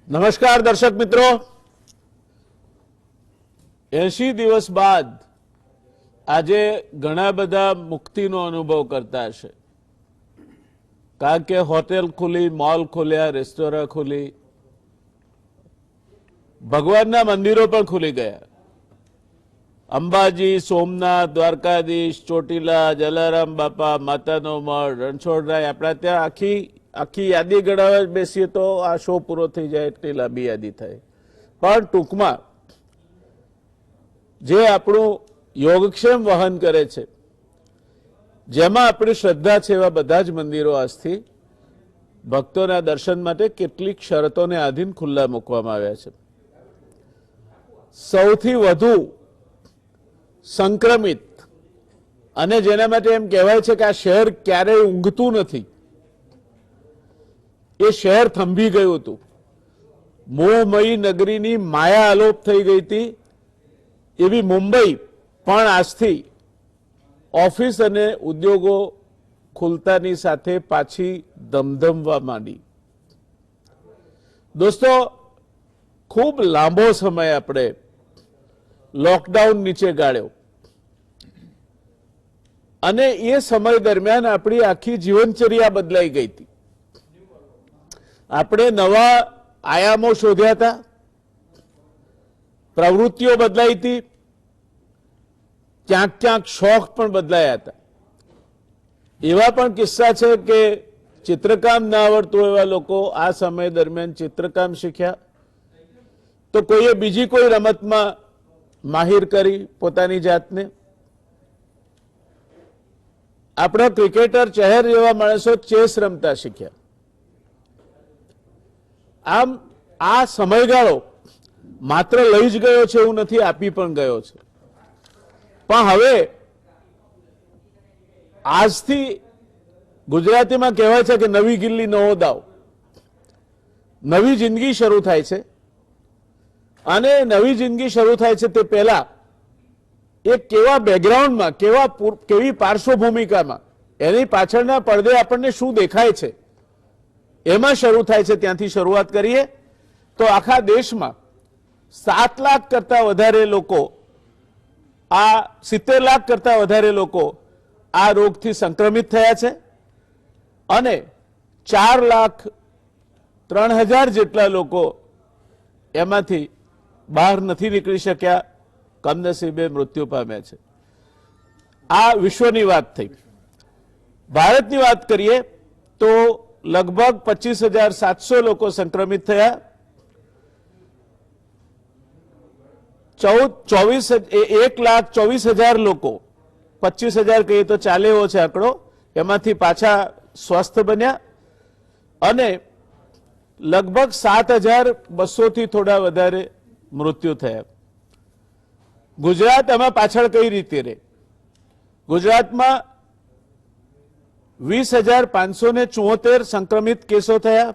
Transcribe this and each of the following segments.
નમસ્કાર દર્શક મિત્રો, 80 દિવસ બાદ આજે ઘણા બધા મુક્તિનો અનુભવ કરતા હશે, કારણ કે હોટેલ ખુલી, મોલ ખુલ્યા, રેસ્ટોરાં ખુલી, ભગવાનના મંદિરો પણ ખુલી ગયા. અંબાજી, સોમનાથ, દ્વારકાધીશ, ચોટીલા, જલારામ બાપા, માતાનો મઢ, રણછોડરાય, આપણા ત્યાં આખી યાદી ગણાવવા બેસીએ તો આ શો પૂરો થઈ જાય એટલી લાંબી યાદી થાય. પણ ટૂંકમાં જે આપણું યોગક્ષેમ વહન કરે છે, જેમાં આપણી શ્રદ્ધા છે, એવા બધા જ મંદિરો આજથી ભક્તોના દર્શન માટે કેટલીક શરતોને આધીન ખુલ્લા મૂકવામાં આવ્યા છે. સૌથી વધુ સંક્રમિત અને જેના માટે એમ કહેવાય છે કે આ શહેર ક્યારેય ઊંઘતું નથી, એ શહેર થંભી ગયું હતું. મોહમયી નગરીની માયા આલોપ થઈ ગઈ હતી એવી મુંબઈ પણ આજથી ઓફિસ અને ઉદ્યોગો ખુલતાની સાથે પાછી ધમધમવા માંડી. દોસ્તો, ખૂબ લાંબો સમય આપણે લોકડાઉન નીચે ગાળ્યો અને એ સમય દરમિયાન આપણી આખી જીવનચર્યા બદલાઈ ગઈ હતી. આપણે નવા આયામો શોધ્યા હતા, પ્રવૃત્તિઓ બદલાઈ હતી, ક્યાંક ક્યાંક શોખ પણ બદલાયા હતા. એવા પણ કિસ્સા છે કે ચિત્રકામ ના આવડતું એવા લોકો આ સમય દરમિયાન ચિત્રકામ શીખ્યા, તો કોઈએ બીજી કોઈ રમતમાં માહિર કરી પોતાની જાતને. આપણા ક્રિકેટર, ચહેર જેવા માણસો ચેસ રમતા શીખ્યા. આમ આ સમયગાળો માત્ર લઈ જ ગયો છે એવું નથી, આપી પણ ગયો છે. પણ હવે આજથી ગુજરાતીમાં કહેવાય છે કે નવી ગિલ્લી નવો દાવ, નવી જિંદગી શરૂ થાય છે. અને નવી જિંદગી શરૂ થાય છે તે પહેલા એ કેવા બેકગ્રાઉન્ડમાં, કેવી પાર્શ્વભૂમિકામાં, એની પાછળના પડદે આપણને શું દેખાય છે, એમાં શરૂ થાય છે. ત્યાંથી શરૂઆત કરીએ તો આખા દેશમાં 7 લાખ કરતા વધારે લોકો, 70 લાખ કરતા વધારે લોકો આ રોગથી સંક્રમિત થયા છે અને 4,03,000 જેટલા લોકો એમાંથી બહાર નથી નીકળી શક્યા, કમનસીબે મૃત્યુ પામ્યા છે. આ વિશ્વની વાત થઈ. ભારતની વાત કરીએ તો લગભગ 25,700 લોકો સંક્રમિત થયા. 1,24,000 લોકો, 25,000 કહીએ તો ચાલે એવો છે આંકડો, એમાંથી પાછા સ્વસ્થ બન્યા અને લગભગ 7,200 થી થોડા વધારે મૃત્યુ થયા. ગુજરાત આમાં પાછળ કઈ રીતે રહે? ગુજરાતમાં 20,574 સંક્રમિત કેસો થયા.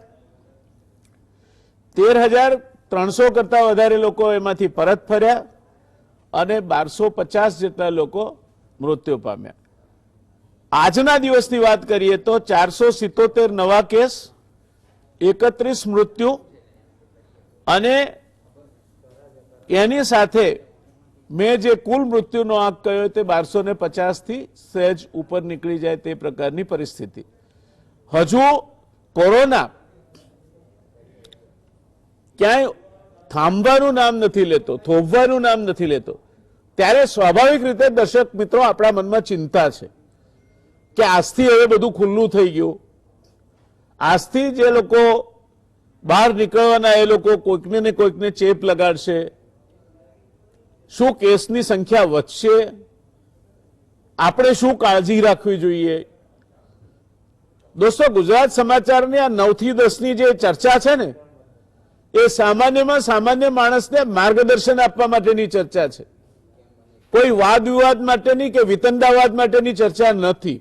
13,300 કરતા વધારે લોકો એમાંથી પરત ફર્યા અને 1,250 જેટલા લોકો મૃત્યુ પામ્યા. આજના દિવસની વાત કરીએ તો 477 નવા કેસ, 31 મૃત્યુ અને એની સાથે મેં જે કુલ મૃત્યુનો આંક કહ્યો તે 1250 થી સહેજ ઉપર નીકળી જાય તે પ્રકારની પરિસ્થિતિ. હજુ કોરોના ક્યાંય થાંભવાનું નામ નથી લેતો, થોભવાનું નામ નથી લેતો. ત્યારે સ્વાભાવિક રીતે દર્શક મિત્રો આપણા મનમાં ચિંતા છે કે આજથી હવે બધું ખુલ્લું થઈ ગયું, આજથી જે લોકો બહાર નીકળવાના એ લોકો કોઈકને ને કોઈકને ચેપ લગાડશે, શું કેસની સંખ્યા વધશે, આપણે શું કાળજી રાખવી જોઈએ? દોસ્તો, ગુજરાત સમાચારની આ 9 થી 10 ની જે ચર્ચા છે ને, એ સામાન્યમાં સામાન્ય માણસને માર્ગદર્શન આપવા માટેની ચર્ચા છે, કોઈ વાદ વિવાદ માટેની કે વિતંડાવાદ માટેની ચર્ચા નથી.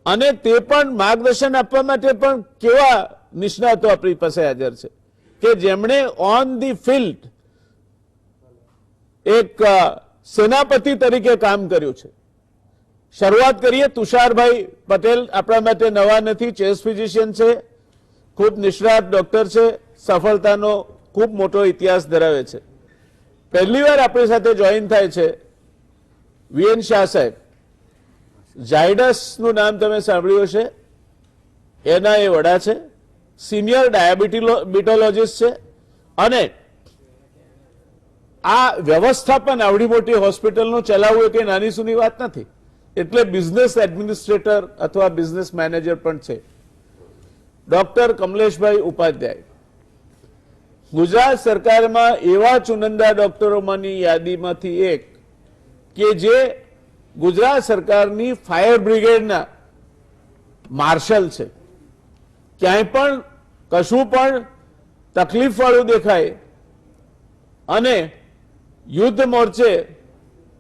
અને તે પણ માર્ગદર્શન આપવા માટે પણ કેવા નિષ્ણાતો આપણી પાસે હાજર છે કે જેમણે ઓન ધી ફિલ્ડ એક સેનાપતિ તરીકે કામ કર્યું છે. શરૂઆત કરીએ. તુષારભાઈ પટેલ આપણા માટે નવા નથી, ચેસ્ટ ફિઝિશિયન છે, ખૂબ નિષ્ણાત ડોક્ટર છે, સફળતાનો ખૂબ મોટો ઇતિહાસ ધરાવે છે. પહેલીવાર આપણી સાથે જોઈન થાય છે વીએન શાહ સાહેબ. ઝાયડસનું નામ તમે સાંભળ્યું હશે, એના એ વડા છે, સિનિયર ડાયાબિટોલોજીસ્ટ છે અને આ વ્યવસ્થાપન આવડી મોટી હોસ્પિટલનું ચલાવવું એ કઈ નાની સૂની વાત નથી. એટલે બિઝનેસ એડમિનિસ્ટ્રેટર અથવા બિઝનેસ મેનેજર પણ છે. ડોક્ટર કમલેશભાઈ ઉપાધ્યાય ગુજરાત સરકારમાં એવા ચુનંદા ડોક્ટરોમાંની યાદીમાંથી એક કે જે ગુજરાત સરકારની ફાયર બ્રિગેડના માર્શલ છે. ક્યાંય પણ કશું પણ તકલીફ વાળું દેખાય અને યુદ્ધ મોરચે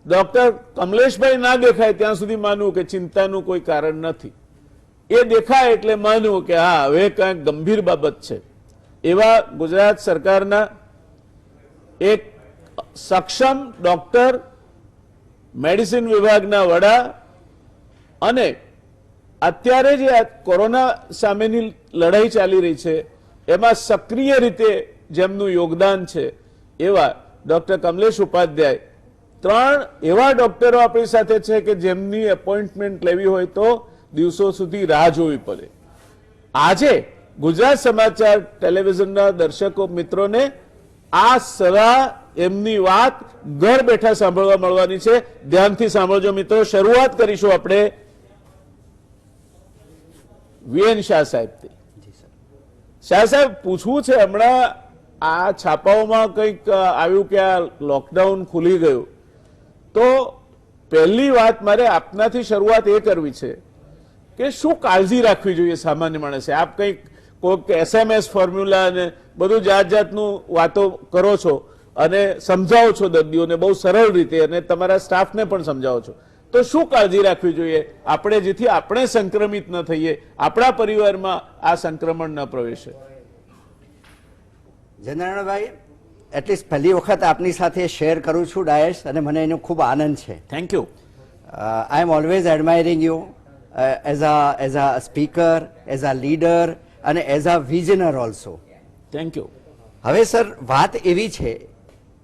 ડોક્ટર કમલેશભાઈ ના દેખાય ત્યાં સુધી માનવું કે ચિંતાનું કોઈ કારણ નથી. એ દેખાય એટલે માનવું કે હા હવે કંઈક ગંભીર બાબત છે. એવા ગુજરાત સરકારના એક સક્ષમ ડોક્ટર, મેડિસિન વિભાગના વડા અને અત્યારે જે આ કોરોના સામેની લડાઈ ચાલી રહી છે એમાં સક્રિય રીતે જેમનું યોગદાન છે એવા ડોક્ટર કમલેશ ઉપાધ્યાય, 3 એવા ડોક્ટરો આપણી સાથે છે કે જેમની એપોઇન્ટમેન્ટ લેવી હોય તો દિવસો સુધી રાહ જોવી પડે. આજે ગુજરાત સમાચાર ટેલિવિઝનના દર્શકો મિત્રોને આ સલાહ, એમની વાત ઘર બેઠા સાંભળવા મળવાની છે. ધ્યાનથી સાંભળજો મિત્રો. શરૂઆત કરીશું આપણે વીએન શાહ સાહેબથી. શાહ સાહેબ, પૂછવું છે, હમણાં આ છાપાઓમાં કંઈક આવ્યું કે આ લોકડાઉન ખુલી ગયું, તો પહેલી વાત મારે આપનાથી શરૂઆત એ કરવી છે કે શું કાળજી રાખવી જોઈએ સામાન્ય માણસે? આપ કંઈક કોઈક SMS ફોર્મ્યુલા અને બધું જાત જાતનું વાતો કરો છો અને સમજાવો છો દર્દીઓને બહુ સરળ રીતે અને તમારા સ્ટાફને પણ સમજાવો છો, તો શું કાળજી રાખવી જોઈએ આપણે, જેથી આપણે સંક્રમિત ન થઈએ, આપણા પરિવારમાં આ સંક્રમણ ન પ્રવેશે? જયનારાયણભાઈ, એટલીસ્ટ પહેલી વખત આપની સાથે શેર કરું છું ડાયસ, અને મને એનો ખૂબ આનંદ છે. Thank you. I am always admiring you as a speaker, as a leader અને as a visionary also. Thank you. હવે સર, વાત એવી છે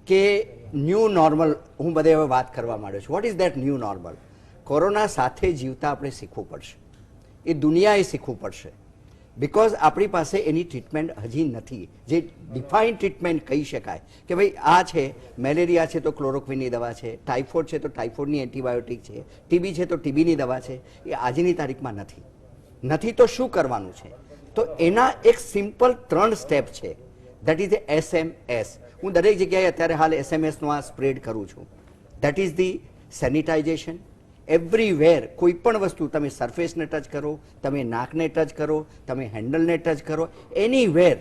કે ન્યૂ નોર્મલ હું બધે હવે વાત કરવા માંડ્યો છું. Vote is that new normal? Corona સાથે જીવતા આપણે શીખવું પડશે, એ દુનિયાએ શીખવું પડશે, બિકોઝ આપણી પાસે એની ટ્રીટમેન્ટ હજી નથી. જે ડિફાઇન ટ્રીટમેન્ટ કહી શકાય કે ભાઈ આ છે, મેલેરિયા છે તો ક્લોરોક્વિનની દવા છે, ટાઇફોઇડ છે તો ટાઇફોઇડની એન્ટીબાયોટિક છે, ટીબી છે તો ટીબીની દવા છે, એ આજની તારીખમાં નથી. તો શું કરવાનું છે? તો એના એક સિમ્પલ 3 સ્ટેપ છે. That is the SMS. હું દરેક જગ્યાએ અત્યારે હાલ SMS નો આ સ્પ્રેડ કરું છું. That is the sanitization. Everywhere કોઈ પણ વસ્તુ, તમે સરફેસને ટચ કરો, તમે નાકને ટચ કરો, તમે હેન્ડલને ટચ કરો, એનીવેર.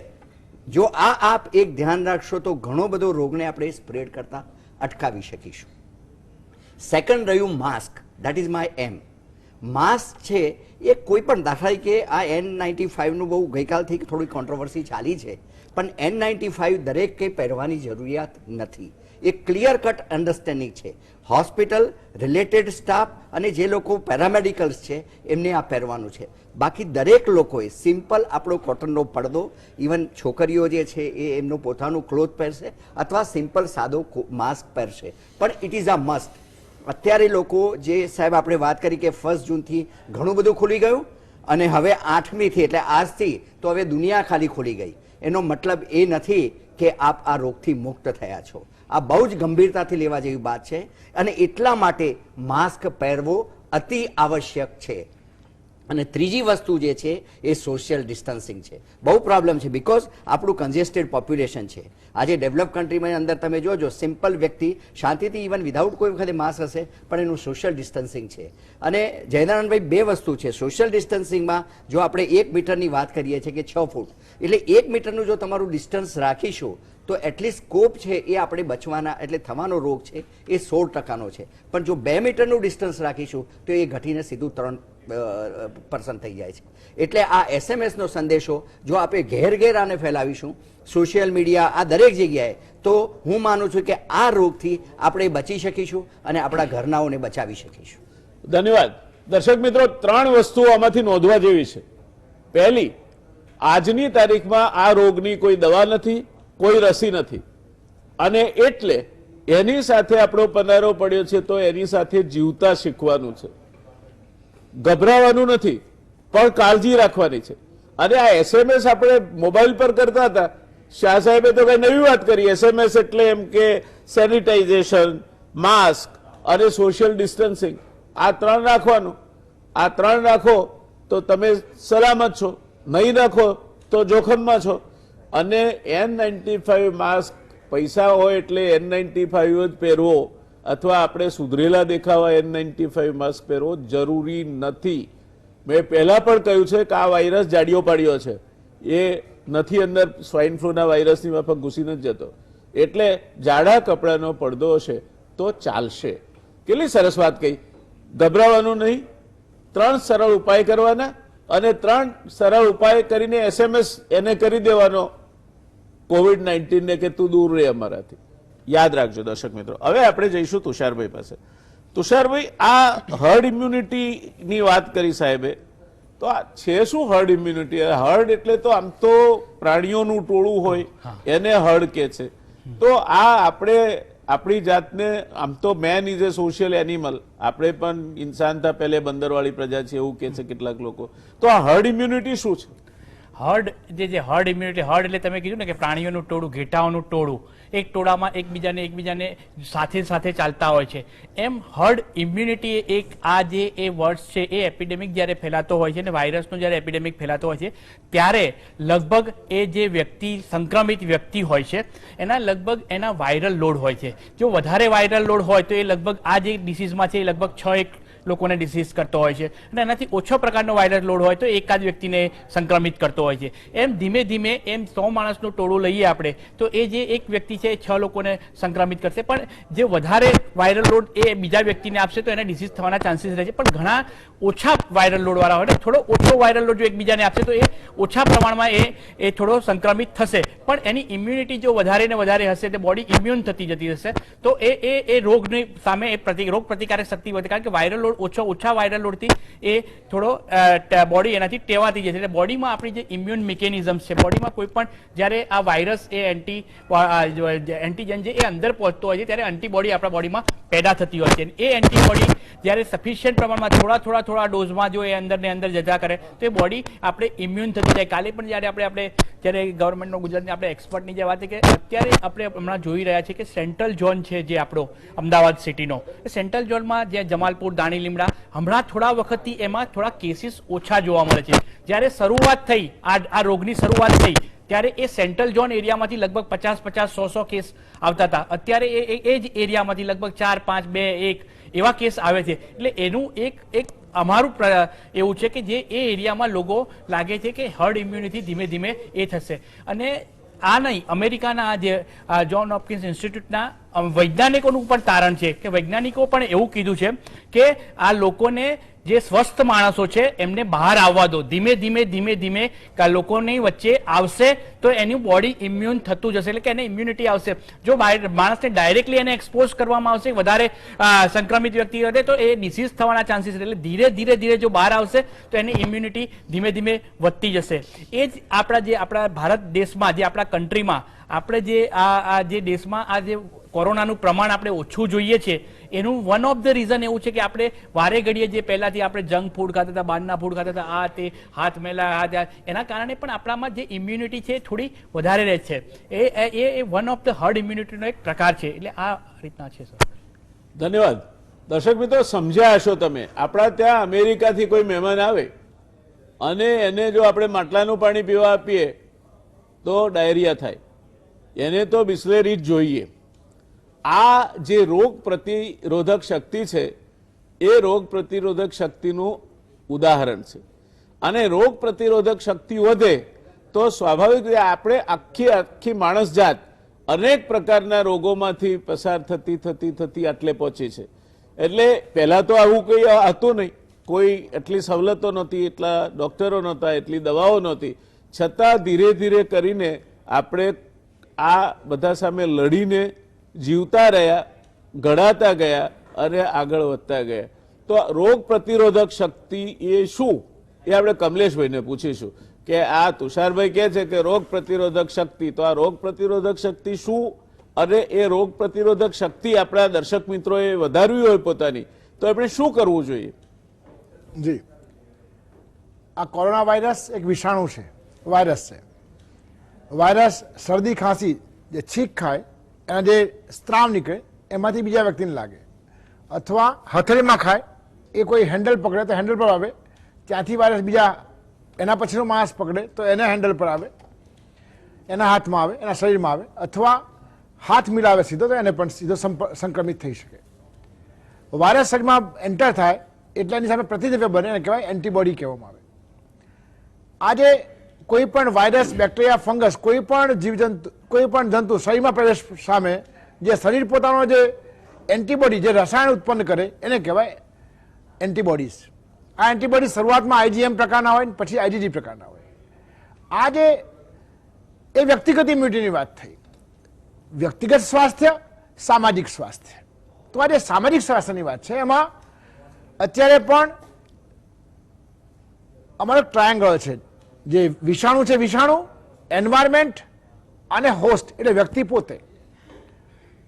જો આપ એક ધ્યાન રાખશો તો ઘણો બધો રોગને આપણે સ્પ્રેડ કરતા અટકાવી શકીશું. સેકન્ડ રહ્યું mask. That is my aim. Mask છે એ કોઈ પણ, દાખલા કે આ N95નું બહુ ગઈકાલથી થોડી કોન્ટ્રોવર્સી ચાલી છે, પણ N95 દરેકે પહેરવાની જરૂરિયાત નથી. એ ક્લિયર કટ અન્ડરસ્ટેન્ડિંગ છે. હોસ્પિટલ, રિલેટેડ સ્ટાફ અને જે લોકો પેરામેડિકલ્સ છે એમને આ પહેરવાનું છે. બાકી દરેક લોકોએ સિમ્પલ આપણો કોટનનો પડદો, ઇવન છોકરીઓ જે છે એ એમનું પોતાનું ક્લોથ પહેરશે અથવા સિમ્પલ સાદો માસ્ક પહેરશે, પણ ઇટ ઇઝ અ મસ્ટ. અત્યારે લોકો જે સાહેબ આપણે વાત કરી કે 1 જૂનથી ઘણું બધું ખુલી ગયું અને હવે 8મીથી એટલે આજથી તો હવે દુનિયા ખાલી ખુલી ગઈ. એનો મતલબ એ નથી કે આપ આ રોગથી મુક્ત થયા છો. આ બહુ જ ગંભીરતાથી લેવા જેવી વાત છે અને એટલા માટે માસ્ક પહેરવો અતિ આવશ્યક છે. અને ત્રીજી વસ્તુ જે છે એ સોશિયલ ડિસ્ટન્સિંગ છે. બહુ પ્રોબ્લેમ છે, બિકોઝ આપણું કન્જેસ્ટેડ પોપ્યુલેશન છે. આજે ડેવલપ કન્ટ્રીમાં અંદર તમે જોજો, સિમ્પલ વ્યક્તિ શાંતિથી ઇવન વિધાઉટ કોઈ વખતે માસ્ક હશે, પણ એનું સોશિયલ ડિસ્ટન્સિંગ છે. અને જયનારાયણભાઈ, 2 વસ્તુ છે સોશિયલ ડિસ્ટન્સિંગમાં. જો આપણે 1 મીટરની વાત કરીએ છીએ કે 6 ફૂટ, એટલે 1 મીટરનું જો તમારું ડિસ્ટન્સ રાખીશું તો એટલીસ્ટ સ્કોપ છે એ આપણે બચવાના, એટલે થવાનો રોગ છે એ 16%નો છે. પણ જો 2 મીટરનું ડિસ્ટન્સ રાખીશું તો એ ઘટીને સીધું 3% થઈ જાય છે. એટલે આ SMS નો સંદેશો જો આપણે ઘેર આને ફેલાવીશું, સોશિયલ મીડિયા, આ દરેક જગ્યાએ, તો હું માનું છું કે આ રોગથી આપણે બચી શકીશું અને આપણા ઘરનાઓને બચાવી શકીશું. ધન્યવાદ. દર્શક મિત્રો, 3 વસ્તુઓ આમાંથી નોંધવા જેવી છે. પહેલી, આજની તારીખમાં આ રોગની કોઈ દવા નથી, કોઈ રસી નથી, અને એટલે એની સાથે આપણો પનારો પડ્યો છે, તો એની સાથે જીવતા શીખવાનું છે. ગભરાવાનું નથી, પણ કાળજી રાખવાની છે. અને આ એસએમએસ આપણે મોબાઈલ પર કરતા હતા, શાહ સાહેબે તો કઈ નવી વાત કરી. એસએમએસ એટલે એમ કે સેનિટાઇઝેશન, માસ્ક અને સોશિયલ ડિસ્ટન્સિંગ, આ 3 રાખવાનું. આ 3 રાખો તો તમે સલામત છો, નહીં રાખો તો જોખમમાં છો. અને N95 માસ્ક પૈસા હોય એટલે N95 જ પહેરવો, અથવા આપણે સુધરેલા દેખાવા N95 માસ્ક પહેરવો જરૂરી નથી. મેં પહેલા પણ કહ્યું છે કે આ વાયરસ જાડિયો પાડ્યો છે, એ નથી અંદર સ્વાઇન ફ્લૂના વાયરસની માફક ઘૂસી નથી જતો. એટલે જાડા કપડાનો પડદો હશે તો ચાલશે. કેટલી સરસ વાત કહી. ગભરાવાનું નહીં, 3 સરળ ઉપાય કરવાના, અને 3 સરળ ઉપાય કરીને એસએમએસ એને કરી દેવાનો કોવિડ-19 ને કે તું દૂર રહે અમારાથી. યાદ રાખજો દર્શક મિત્રો. હવે આપણે જઈશું તુષારભાઈ પાસે. તુષારભાઈ, આ હર્ડ ઇમ્યુનિટીની વાત કરી સાહેબે, તો આ છે શું હર્ડ ઇમ્યુનિટી? હર્ડ એટલે તો આમ તો પ્રાણીઓનું ટોળું હોય એને હર્ડ કે છે. તો આ આપણે આપણી જાતને, આમ તો main is A social animal, આપણે પણ ઇન્સાન થા પહેલે બંદરવાળી પ્રજા છે એવું કે છે કેટલાક લોકો. તો આ હર્ડ ઇમ્યુનિટી શું છે? હર્ડ જે હર્ડ ઇમ્યુનિટી, હર્ડ એટલે તમે કીધું ને કે પ્રાણીઓનું ટોળું, ઘેટાઓનું ટોળું, એક ટોળામાં એકબીજાને સાથે સાથે ચાલતા હોય છે. એમ હર્ડ ઇમ્યુનિટી એક આ જે એ વર્ડ્સ છે, એ એપિડેમિક જ્યારે ફેલાતો હોય છે ને વાયરસનો જ્યારે એપિડેમિક ફેલાતો હોય છે, ત્યારે લગભગ એ જે વ્યક્તિ, સંક્રમિત વ્યક્તિ હોય છે, એના લગભગ એના વાયરલ લોડ હોય છે. જો વધારે વાયરલ લોડ હોય તો એ લગભગ આ જે ડિસીઝમાં છે એ લગભગ 6 લોકોને ડિસીઝ કરતો હોય છે, અને એનાથી ઓછો પ્રકારનો વાયરલ લોડ હોય તો એકાદ વ્યક્તિને સંક્રમિત કરતો હોય છે. એમ ધીમે ધીમે એમ 100 માણસનું ટોળું લઈએ આપણે તો એ જે એક વ્યક્તિ છે એ 6 લોકોને સંક્રમિત કરશે. પણ જે વધારે વાયરલ લોડ એ બીજા વ્યક્તિને આપશે તો એને ડિસીઝ થવાના ચાન્સીસ રહે છે. પણ ઘણા ઓછા વાયરલ લોડ વાળા હોય, થોડો ઓછો વાયરલ લોડ જો એકબીજાને આપશે તો એ ઓછા પ્રમાણમાં એ થોડો સંક્રમિત થશે. પણ એની ઇમ્યુનિટી જો વધારે ને વધારે હશે, તો બોડી ઇમ્યુન થતી જતી હશે, તો એ રોગની સામે રોગ પ્રતિકારક શક્તિ વધે. કારણ કે વાયરલ લોડ ઓછા વાયરલ લોડથી એ થોડો બોડી એનાથી ટેવાતી જશે. એટલે બોડીમાં આપણી જે ઇમ્યુન મિકેનિઝમ્સ છે, બોડીમાં કોઈ પણ જ્યારે આ વાયરસ એ એન્ટીજન જે એ અંદર પહોંચતો હોય છે ત્યારે એન્ટીબોડી આપણા બોડીમાં પેદા થતી હોય છે. એ એન્ટીબોડી જ્યારે સફિશિયન્ટ પ્રમાણમાં થોડા ડોઝમાં જો એ અંદર ને અંદર જતા કરે તો એ બોડી આપણે ઇમ્યુન થતી જાય. કાલે પણ જ્યારે ગવર્મેન્ટનો, ગુજરાતની આપણે એક્સપર્ટની જે વાત છે કે અત્યારે આપણે હમણાં જોઈ રહ્યા છીએ કે સેન્ટ્રલ ઝોન છે જે આપણો અમદાવાદ સિટીનો, એ સેન્ટ્રલ ઝોનમાં જે જમાલપુર, દાણી લીમડા, હમણાં થોડા વખતથી એમાં થોડા કેસીસ ઓછા જોવા મળે છે. જ્યારે શરૂઆત થઈ, આ રોગની શરૂઆત થઈ, ત્યારે એ સેન્ટ્રલ ઝોન એરિયામાંથી લગભગ 50-100 કેસ આવતા હતા. અત્યારે એ જ એરિયામાંથી લગભગ 4, 5, 2, 1 એવા કેસ આવે છે. એટલે એનું એક અમારું એવું છે કે જે એ એરિયામાં લોકો લાગે છે કે હર્ડ ઇમ્યુનિટી ધીમે ધીમે એ થશે. અને આ નહીં, અમેરિકાના જે જ્હોન હોપકિન્સ ઇન્સ્ટિટ્યૂટના વૈજ્ઞાનિકોનું પણ તારણ છે કે વૈજ્ઞાનિકો પણ એવું કીધું છે કે આ લોકોને, જે સ્વસ્થ માણસો છે એમને બહાર આવવા દો. ધીમે ધીમે લોકોની વચ્ચે આવશે તો એની બોડી ઇમ્યુન થતું જશે, એટલે કે એને ઇમ્યુનિટી આવશે. જો માણસને ડાયરેક્ટલી એને એક્સપોઝ કરવામાં આવશે, વધારે સંક્રમિત વ્યક્તિ હશે તો એ ડિસીઝ થવાના ચાન્સીસ, એટલે ધીરે જો બહાર આવશે તો એની ઇમ્યુનિટી ધીમે ધીમે વધતી જશે. એ જ આપણા ભારત દેશમાં, જે આપણા કન્ટ્રીમાં, આપણે જે આ જે દેશમાં આ જે કોરોનાનું પ્રમાણ આપણે ઓછું જોઈએ છે, એનું વન ઓફ ધ રીઝન એવું છે કે આપણે વારે ઘડીએ જે પહેલાથી આપણે જંક ફૂડ ખાતા હતા, બહારના ફૂડ ખાતા હતા, આ તે હાથ મેલા, એના કારણે પણ આપણામાં જે ઇમ્યુનિટી છે થોડી વધારે રહે છે. એ વન ઓફ ધ હર્ડ ઇમ્યુનિટીનો એક પ્રકાર છે. એટલે આ રીતના છે સર. ધન્યવાદ. દર્શક મિત્રો, સમજ્યા હશો તમે. આપણા ત્યાં અમેરિકાથી કોઈ મહેમાન આવે અને એને જો આપણે માટલાનું પાણી પીવા આપીએ તો ડાયરિયા થાય, એને તો બિસ્લેરી જ જોઈએ. આ જે રોગ પ્રતિરોધક શક્તિ છે એ રોગ પ્રતિરોધક શક્તિનું ઉદાહરણ છે. અને રોગ પ્રતિરોધક શક્તિ વધે તો સ્વાભાવિક રીતે આપણે આખી માણસ જાત અનેક પ્રકારના રોગોમાંથી પસાર થતી આટલે પહોંચી છે. એટલે પહેલા તો આવું કંઈ હતું નહીં, કોઈ એટલી સવલતો નહોતી, એટલા ડોક્ટરો નહોતા, એટલી દવાઓ નહોતી, છતાં ધીરે કરીને આપણે આ બધા સામે લડીને જીવતા રહ્યા, ઘડાતા ગયા અને આગળ વધતા ગયા. તો રોગ પ્રતિરોધક શક્તિ એ શું, એ આપણે કમલેશભાઈને પૂછીશું કે આ તુષારભાઈ કહે છે કે રોગ પ્રતિરોધક શક્તિ, તો આ રોગ પ્રતિરોધક શક્તિ શું, અને એ રોગ પ્રતિરોધક શક્તિ આપણા દર્શક મિત્રોએ વધારવી હોય પોતાની, તો આપણે શું કરવું જોઈએ? જી, આ કોરોના વાયરસ એક વિષાણુ છે, વાયરસ છે. વાયરસ શરદી ખાંસી જે છીંક ખાય એના જે સ્ત્રાવ નીકળે એમાંથી બીજા વ્યક્તિને લાગે, અથવા હથેળીમાં ખાય એ કોઈ હેન્ડલ પકડે તો હેન્ડલ પર આવે, ત્યાંથી વાયરસ બીજા એના પછીનો માણસ પકડે તો એના હેન્ડલ પર આવે, એના હાથમાં આવે, એના શરીરમાં આવે, અથવા હાથ મિલાવે સીધો તો એને પણ સીધો સંક્રમિત થઈ શકે. વાયરસ શરીરમાં એન્ટર થાય એટલે એની સામે પ્રતિદ્રવ્ય બને, એને કહેવાય એન્ટીબોડી કહેવામાં આવે. આજે કોઈ પણ વાયરસ, બેક્ટેરિયા, ફંગસ, કોઈ પણ જીવજંતુ, કોઈ પણ જંતુ શરીરમાં પ્રવેશ સામે જે શરીર પોતાનો જે એન્ટીબોડી, જે રસાયણ ઉત્પન્ન કરે એને કહેવાય એન્ટીબોડીઝ. આ એન્ટીબોડી શરૂઆતમાં આઈજીએમ પ્રકારના હોય, પછી આઈજીજી પ્રકારના હોય. આજે એ વ્યક્તિગત ઇમ્યુનિટીની વાત થઈ, વ્યક્તિગત સ્વાસ્થ્ય, સામાજિક સ્વાસ્થ્ય. તો આજે સામાજિક સ્વાસ્થ્યની વાત છે. એમાં અત્યારે પણ અમારો ટ્રાયેંગલ છે, જે વિષાણુ છે, વિષાણુ, એન્વાયરમેન્ટ અને હોસ્ટ એટલે વ્યક્તિ પોતે.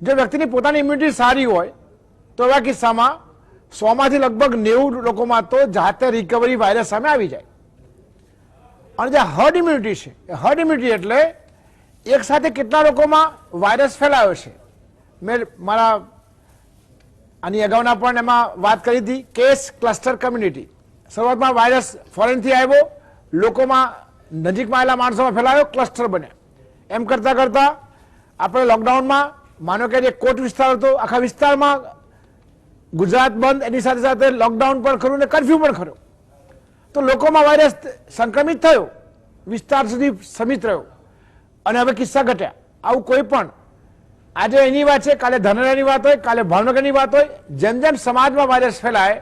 જો વ્યક્તિની પોતાની ઇમ્યુનિટી સારી હોય તો એવા કિસ્સામાં 100માંથી લગભગ 90 લોકોમાં તો જાતે રિકવરી વાયરસ સામે આવી જાય. અને જે હર્ડ ઇમ્યુનિટી છે, એ હર્ડ ઇમ્યુનિટી એટલે એક સાથે કેટલા લોકોમાં વાયરસ ફેલાયો છે. મેં મારા આની અગાઉના પણ એમાં વાત કરી હતી, કેસ ક્લસ્ટર કમ્યુનિટી. શરૂઆતમાં વાયરસ ફોરેનથી આવ્યો, લોકોમાં નજીકમાં આવેલા માણસોમાં ફેલાયો, ક્લસ્ટર બન્યા. એમ કરતાં કરતાં આપણે લોકડાઉનમાં માનો કે જે કોટ વિસ્તાર હતો, આખા વિસ્તારમાં ગુજરાત બંધ, એની સાથે સાથે લોકડાઉન પણ ખરું ને કરફ્યુ પણ ખરો, તો લોકોમાં વાયરસ સંક્રમિત થયો, વિસ્તાર સુધી સમિત રહ્યો અને હવે કિસ્સા ઘટ્યા. આવું કોઈ પણ આજે એની વાત છે, કાલે ધાનેરાની વાત હોય, કાલે ભાવનગરની વાત હોય, જેમ જેમ સમાજમાં વાયરસ ફેલાય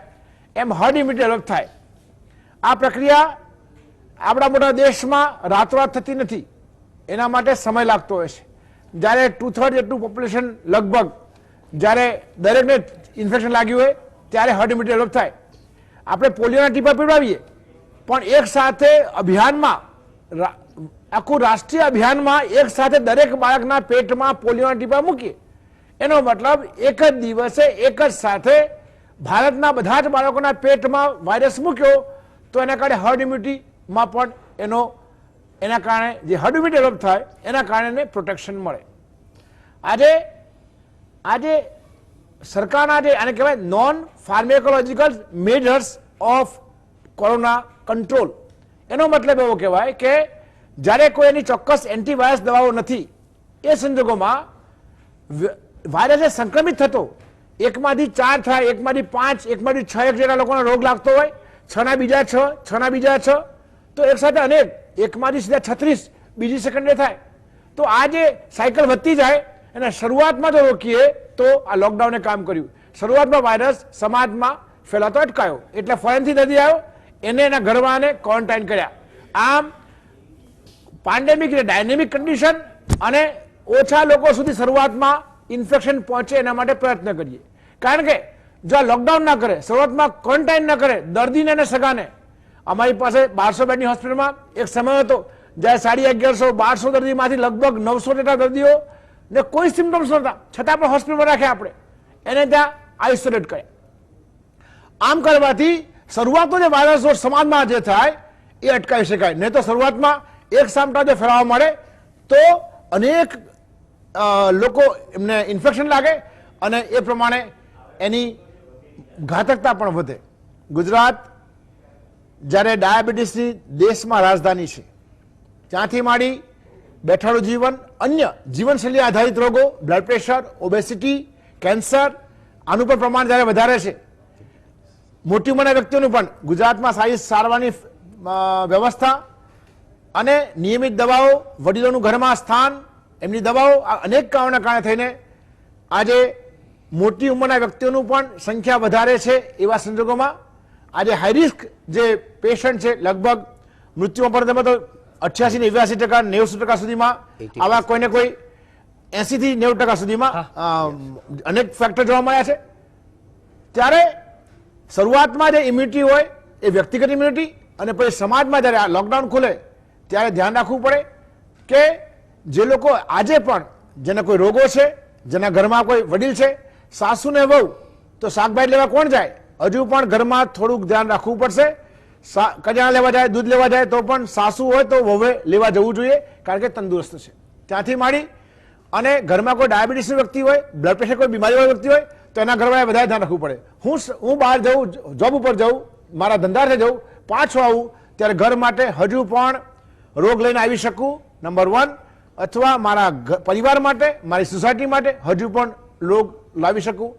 એમ હર્ડ ઇમ્યુનિટી ડેવલપ થાય. આ પ્રક્રિયા આપણા મોટા દેશમાં રાતોરાત થતી નથી, એના માટે સમય લાગતો હોય છે. જ્યારે 2/3 જેટલું પોપ્યુલેશન લગભગ જ્યારે દરેકને ઇન્ફેક્શન લાગ્યું હોય ત્યારે હર્ડ ઇમ્યુનિટી ડેવલપ થાય. આપણે પોલિયોના ટીપા પીવડાવીએ પણ એક સાથે અભિયાનમાં, આખું રાષ્ટ્રીય અભિયાનમાં એક સાથે દરેક બાળકના પેટમાં પોલિયોના ટીપા મૂકીએ, એનો મતલબ એક જ દિવસે એક જ સાથે ભારતના બધા જ બાળકોના પેટમાં વાયરસ મૂક્યો તો એના કારણે હર્ડ ઇમ્યુનિટીમાં પણ એના કારણે જે હર્ડ ઇમ્યુનિટી ડેવલપ થાય એના કારણે પ્રોટેક્શન મળે. આજે સરકારના જે આને કહેવાય non pharmacological measures of corona control, એનો મતલબ એવો કહેવાય કે જ્યારે કોઈ એની ચોક્કસ એન્ટીવાયરસ દવાઓ નથી, એ સંજોગોમાં વાયરસ સંક્રમિત થતો એકમાંથી 4 થાય, એકમાંથી 5, એકમાંથી 6 જેટલા લોકોનો રોગ લાગતો હોય, 6ના બીજા 6, 6ના બીજા 6, તો એક સાથે અનેક, એકમાંથી સીધા 36 બીજી સેકન્ડે થાય. તો આ જે સાયકલ વધતી જાય અને શરૂઆતમાં જો રોકીએ તો આ લોકડાઉને કામ કર્યું. શરૂઆતમાં વાયરસ સમાજમાં ફેલાતો અટકાયો, એટલે ફોરેનથી દર્દી આવ્યો, એને એના ઘરવાળાને ક્વોરન્ટાઇન કર્યા. આમ પેન્ડેમિક એટલે ડાયનેમિક કન્ડિશન અને ઓછા લોકો સુધી શરૂઆતમાં ઇન્ફેક્શન પહોંચે એના માટે પ્રયત્ન કરીએ. કારણ કે જો આ લોકડાઉન ના કરે, શરૂઆતમાં ક્વોરન્ટાઇન ના કરે દર્દીને અને સગાને, અમારી પાસે 1200 બેડની હોસ્પિટલમાં એક સમય હતો જ્યારે 1150, 1200 દર્દીમાંથી લગભગ 900 જેટલા દર્દીઓ ને કોઈ સિમ્ટમ્સ નહોતા, છતાં પણ હોસ્પિટલમાં રાખ્યા, આપણે એને ત્યાં આઇસોલેટ કર્યા. આમ કરવાથી શરૂઆતનો જે વાયરસ સમાજમાં જે થાય એ અટકાવી શકાય. નહીં તો શરૂઆતમાં એક સામટા જો ફેલાવા મળે તો અનેક લોકો એમને ઇન્ફેક્શન લાગે અને એ પ્રમાણે એની ઘાતકતા પણ વધે. ગુજરાત જ્યારે ડાયાબિટીસની દેશમાં રાજધાની છે, ત્યાંથી માંડી બેઠાડું જીવન, અન્ય જીવનશૈલી આધારિત રોગો, બ્લડ પ્રેશર, ઓબેસિટી, કેન્સર, આનું પણ પ્રમાણ જ્યારે વધારે છે. મોટી ઉંમરના વ્યક્તિઓનું પણ ગુજરાતમાં સારી સારવારની વ્યવસ્થા અને નિયમિત દવાઓ, વડીલોનું ઘરમાં સ્થાન, એમની દવાઓ, આ અનેક કારણોના કારણે થઈને આજે મોટી ઉંમરના વ્યક્તિઓનું પણ સંખ્યા વધારે છે. એવા સંજોગોમાં આજે હાઈ રિસ્ક જે પેશન્ટ છે, લગભગ મૃત્યુમાં પણ તમે તો 88 ને 82%, 90% સુધીમાં, આવા કોઈને કોઈ 80 થી 90% સુધીમાં અનેક ફેક્ટર જોવા મળ્યા છે. ત્યારે શરૂઆતમાં જે ઇમ્યુનિટી હોય એ વ્યક્તિગત ઇમ્યુનિટી, અને પછી સમાજમાં જ્યારે આ લોકડાઉન ખુલે ત્યારે ધ્યાન રાખવું પડે કે જે લોકો આજે પણ જેને કોઈ રોગો છે, જેના ઘરમાં કોઈ વડીલ છે, સાસુ ને વહુ, તો શાકભાજી લેવા કોણ જાય? હજુ પણ ઘરમાં થોડુંક ધ્યાન રાખવું પડશે. કરિયાણા લેવા જાય, દૂધ લેવા જાય તો પણ સાસુ હોય તો વહુએ લેવા જવું જોઈએ, કારણ કે તંદુરસ્ત છે. ત્યાંથી માંડી અને ઘરમાં કોઈ ડાયાબિટીસનું વ્યક્તિ હોય, બ્લડ પ્રેશર કોઈ બીમારીવાળો વ્યક્તિ હોય તો એના ઘરવાળાએ વધારે ધ્યાન રાખવું પડે. હું બહાર જાઉં, જોબ ઉપર જાઉં, મારા ધંધાર્થે જાઉં, પાછો આવું ત્યારે ઘર માટે હજુ પણ રોગ લઈને આવી શકું, નંબર 1, અથવા મારા પરિવાર માટે, મારી સોસાયટી માટે હજુ પણ રોગ લાવી શકું.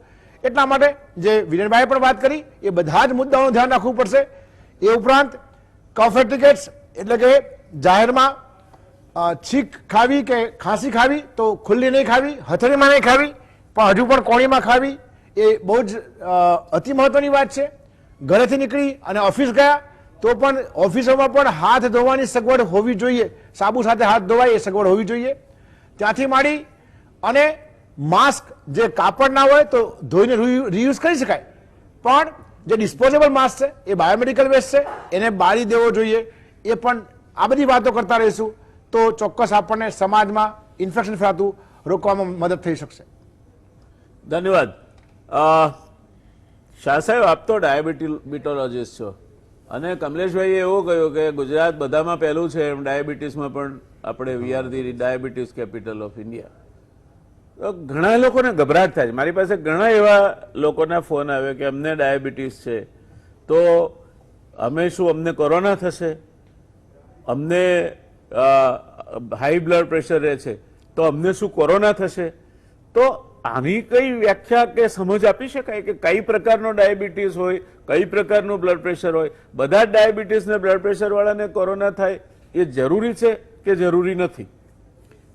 એટલા માટે જે વિરેનભાઈએ પણ વાત કરી એ બધા જ મુદ્દાઓનું ધ્યાન રાખવું પડશે. એ ઉપરાંત કફ એટિકેટ્સ એટલે કે જાહેરમાં છીંક ખાવી કે ખાંસી ખાવી તો ખુલ્લી નહીં ખાવી, હથેળીમાં નહીં ખાવી, પણ હજુ પણ કોણીમાં ખાવી એ બહુ જ અતિ મહત્વની વાત છે. ઘરેથી નીકળી અને ઓફિસ ગયા તો પણ ઓફિસોમાં પણ હાથ ધોવાની સગવડ હોવી જોઈએ, સાબુ સાથે હાથ ધોવાય એ સગવડ હોવી જોઈએ. ત્યાંથી માંડી અને માસ્ક જે કાપડના હોય તો ધોઈને રીયુઝ કરી શકાય, પણ જે ડિસ્પોઝેબલ માસ્ક છે એ બાયોમેડિકલ વેસ્ટ છે, એને બાળી દેવો જોઈએ. એ પણ આ બધી વાતો કરતા રહીશું તો ચોક્કસ આપણને સમાજમાં ઇન્ફેક્શન ફેલાતું રોકવામાં મદદ થઈ શકશે. ધન્યવાદ. શાહ સાહેબ, આપ તો ડાયાબિટોલોજીસ્ટ છો અને કમલેશભાઈએ એવું કહ્યું કે ગુજરાત બધામાં પહેલું છે, એમ ડાયાબિટીસમાં પણ આપણે we are the diabetes capital of India. તો ઘણા લોકોને ગભરાટ થાય છે. મારી પાસે ઘણા એવા લોકોના ફોન આવ્યો કે અમને ડાયાબિટીસ છે તો અમને કોરોના થશે, અમને હાઈ બ્લડ પ્રેશર રહે છે તો અમને શું કોરોના થશે? તો આની કઈ વ્યાખ્યા કે સમજ આપી શકાય કે કઈ પ્રકારનો ડાયાબિટીસ હોય, કઈ પ્રકારનું બ્લડ પ્રેશર હોય? બધા જ ડાયાબિટીસ ને બ્લડ પ્રેશર વાળાને કોરોના થાય એ જરૂરી છે કે જરૂરી નથી?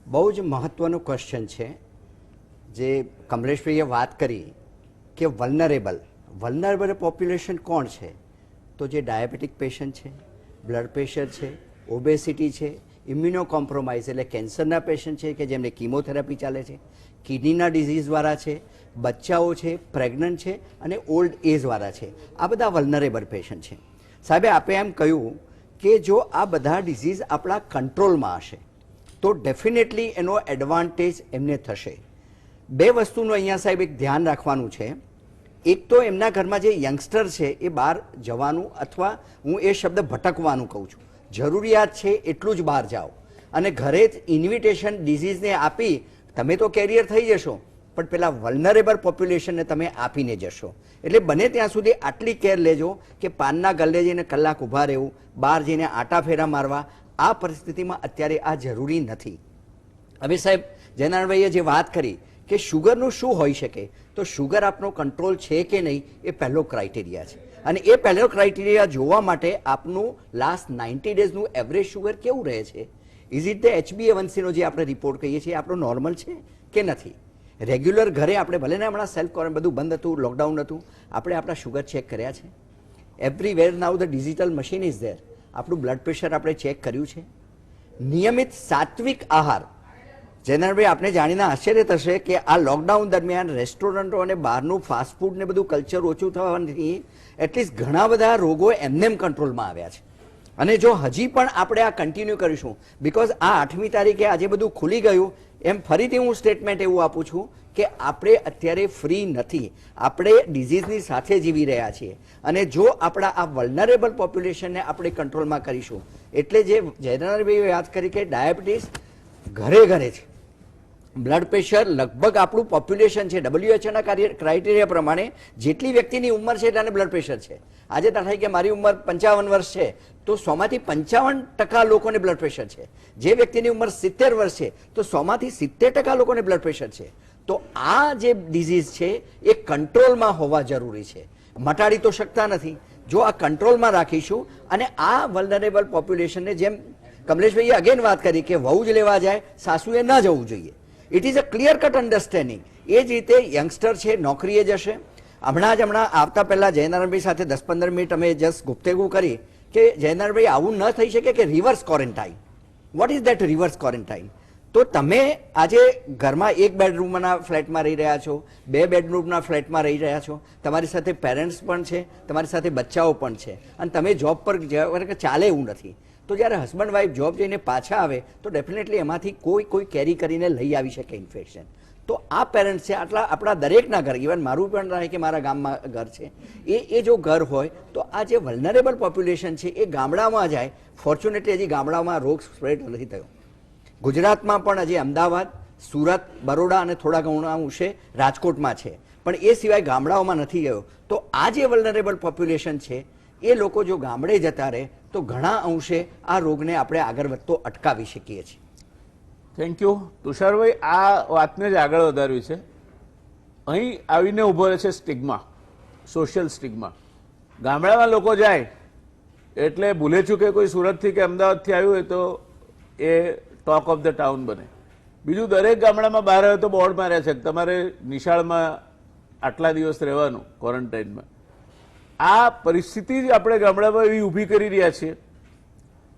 બહુ જ મહત્વનો ક્વેશ્ચન છે જે કમલેશભાઈએ વાત કરી કે વલ્નરેબલ પોપ્યુલેશન કોણ છે? તો જે ડાયાબિટીક પેશન્ટ છે, બ્લડ પ્રેશર છે, ઓબેસિટી છે, ઇમ્યુનો કોમ્પ્રોમાઇઝ એટલે કેન્સરના પેશન્ટ છે કે જેમને કીમોથેરાપી ચાલે છે, કિડનીના ડિઝીઝવાળા છે, બચ્ચાઓ છે, પ્રેગ્નન્ટ છે અને ઓલ્ડ એજવાળા છે. આ બધા વલ્નરેબલ પેશન્ટ છે. સાહેબે આપે એમ કહ્યું કે જો આ બધા ડિઝીઝ આપણા કંટ્રોલમાં હશે તો ડેફિનેટલી એનો એડવાન્ટેજ એમને થશે. બે વસ્તુનું અહીંયા સાહેબ એક ધ્યાન રાખવાનું છે. એક તો એમના ઘરમાં જે યંગસ્ટર છે એ બહાર જવાનું, અથવા હું એ શબ્દ ભટકવાનું કહું છું, જરૂરિયાત છે એટલું જ બહાર જાઓ અને ઘરે જ ઇન્વિટેશન ડિઝીઝને આપી તમે તો કેરિયર થઈ જશો પણ પેલા વલ્નરેબલ પોપ્યુલેશનને તમે આપીને જશો. એટલે બને ત્યાં સુધી આટલી કેર લેજો કે પાનના ગલ્લે જઈને કલાક ઊભા રહેવું, બહાર જઈને આટા ફેરા મારવા, આ પરિસ્થિતિમાં અત્યારે આ જરૂરી નથી. હવે સાહેબ જયનારાયણભાઈએ જે વાત કરી કે શુગરનું શું હોઈ શકે, તો શુગર આપનો કંટ્રોલ છે કે નહીં એ પહેલો ક્રાઇટેરિયા છે. અને એ પહેલો ક્રાઇટેરિયા જોવા માટે આપનું લાસ્ટ 90 ડેઝનું એવરેજ શુગર કેવું રહે છે. ઇઝ ઇટ ધ HbA1cનો જે આપણે રિપોર્ટ કહીએ છીએ આપણો નોર્મલ છે કે નથી? રેગ્યુલર ઘરે આપણે ભલે ને હમણાં સેલ્ફ ક્વોરન્ટાઇન બધું બંધ હતું, લોકડાઉન હતું, આપણે આપણા શુગર ચેક કર્યા છે? Everywhere now the digital machine is there. આપણું બ્લડ પ્રેશર આપણે ચેક કર્યું છે? નિયમિત સાત્વિક આહાર. જયનારાયણભાઈ, આપણે જાણીને આશ્ચર્ય થશે કે આ લોકડાઉન દરમિયાન રેસ્ટોરન્ટો અને બહારનું ફાસ્ટ ફૂડ ને બધું કલ્ચર ઓછું થવાથી એટલીસ્ટ ઘણા બધા રોગો એમનેમ કંટ્રોલમાં આવ્યા છે. અને જો હજી પણ આપણે આ કન્ટિન્યુ કરીશું, બિકોઝ આ 8મી તારીખે આજે બધું ખુલી ગયું, એમ ફરીથી હું સ્ટેટમેન્ટ એવું આપું છું કે આપણે અત્યારે ફ્રી નથી, આપણે ડિઝીઝની સાથે જીવી રહ્યા છીએ. અને જો આપણા આ વલ્નરેબલ પોપ્યુલેશનને આપણે કંટ્રોલમાં કરીશું, એટલે જે જયનારાયણભાઈએ વાત કરી કે ડાયાબિટીસ ઘરે ઘરે છે, બ્લડ પ્રેશર લગભગ આપણું પોપ્યુલેશન છે WHOના ક્રાઇટેરિયા પ્રમાણે જેટલી વ્યક્તિની ઉંમર છે એટલાને બ્લડ પ્રેશર છે. આજે થાય કે મારી ઉંમર 55 વર્ષ છે તો 100માંથી 55% લોકોને બ્લડ પ્રેશર છે. જે વ્યક્તિની ઉંમર 70 વર્ષ છે તો 100માંથી 70% લોકોને બ્લડ પ્રેશર છે. તો આ જે ડિઝીઝ છે એ કંટ્રોલમાં હોવા જરૂરી છે, મટાડી તો શકતા નથી. જો આ કંટ્રોલમાં રાખીશું અને આ વલ્નરેબલ પોપ્યુલેશનને, જેમ કમલેશભાઈએ અગેન વાત કરી કે વહુ જ લેવા જાય, સાસુએ ન જવું જોઈએ, it is a clear cut understanding. એ જ રીતે યંગસ્ટર છે નોકરીએ જશે. હમણાં આવતા પહેલા જયનારાયણભાઈ સાથે 10-15 મિનિટ અમે જસ્ટ ગુપ્તગુ કરી કે જયનારાયણભાઈ આવું ન થઈ શકે કે reverse quarantine. Vote is that reverse quarantine? તો તમે આજે ઘરમાં 1 બેડરૂમના ફ્લેટમાં રહી રહ્યા છો, 2 બેડરૂમના ફ્લેટમાં રહી રહ્યા છો, તમારી સાથે પેરેન્ટ્સ પણ છે, તમારી સાથે બચ્ચાઓ પણ છે, અને તમે જોબ પર ચાલે એવું નથી. તો જ્યારે હસબન્ડ વાઈફ જોબ જઈને પાછા આવે તો ડેફિનેટલી એમાંથી કોઈ કેરી કરીને લઈ આવી શકે ઇન્ફેક્શન. તો આ પેરેન્ટ્સ છે, આટલા આપણા દરેકના ઘર, ઇવન મારું પણ રહે કે મારા ગામમાં ઘર છે, એ જો ઘર હોય તો આ જે વલ્નરેબલ પોપ્યુલેશન છે એ ગામડામાં જાય. ફોર્ચ્યુનેટલી હજી ગામડામાં રોગ સ્પ્રેડ નથી થયો. ગુજરાતમાં પણ હજી અમદાવાદ, સુરત, બરોડા અને થોડા ઘણા અંશે રાજકોટમાં છે, પણ એ સિવાય ગામડાઓમાં નથી ગયો. તો આ જે વલ્નરેબલ પોપ્યુલેશન છે એ લોકો જો ગામડે જતા રહે તો ઘણા અંશે આ રોગને આપણે આગળ વધતો અટકાવી શકીએ છીએ. Thank you Tusharbhai. આ વાતને જ આગળ વધારવી છે. અહીં આવીને ઊભો રહે છે સ્ટિગ્મા, સોશિયલ સ્ટિગ્મા. ગામડામાં લોકો જાય એટલે ભૂલે ચૂકે કોઈ સુરતથી કે અમદાવાદથી આવ્યું હોય તો એ ટોક ઓફ ધ ટાઉન બને. બીજું, દરેક ગામડામાં બહાર આવે તો બોર્ડ માર્યા છે કે તમારે નિશાળમાં આટલા દિવસ રહેવાનું ક્વોરન્ટાઇનમાં. આ પરિસ્થિતિ જ આપણે ગામડામાં એવી ઊભી કરી રહ્યા છીએ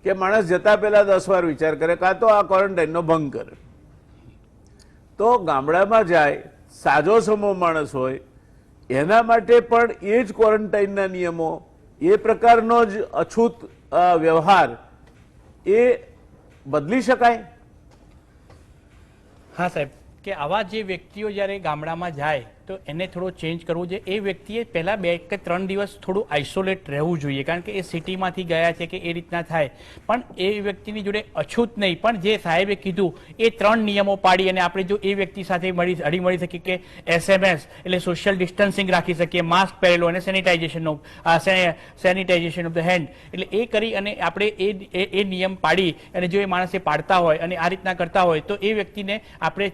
કે માણસ જતા પહેલા 10 વાર વિચાર કરે, કાં તો આ ક્વોરન્ટાઇનનો ભંગ કરે. તો ગામડામાં જાય, સાજો સમો માણસ હોય, એના માટે પણ એ જ ક્વોરન્ટાઇનના નિયમો, એ પ્રકારનો જ અછૂત વ્યવહાર એ બદલી શકાય. હા સાહેબ, કે આવા જે વ્યક્તિઓ જ્યારે ગામડામાં જાય તો એને થોડો ચેન્જ કરવો જોઈએ. એ વ્યક્તિએ પહેલાં 2 કે 3 દિવસ થોડું આઇસોલેટ રહેવું જોઈએ, કારણ કે એ સિટીમાંથી ગયા છે કે એ રીતના થાય. પણ એ વ્યક્તિની જોડે અછૂત નહીં, પણ જે સાહેબે કીધું એ 3 નિયમો પાડી અને આપણે જો એ વ્યક્તિ સાથે હળીમળી શકીએ કે SMS એટલે સોશિયલ ડિસ્ટન્સિંગ રાખી શકીએ, માસ્ક પહેરેલો અને સેનિટાઇઝેશન ઓફ ધ હેન્ડ, એટલે એ કરી અને આપણે એ નિયમ પાડી અને જો એ માણસે પાડતા હોય અને આ રીતના કરતા હોય તો એ વ્યક્તિને આપણે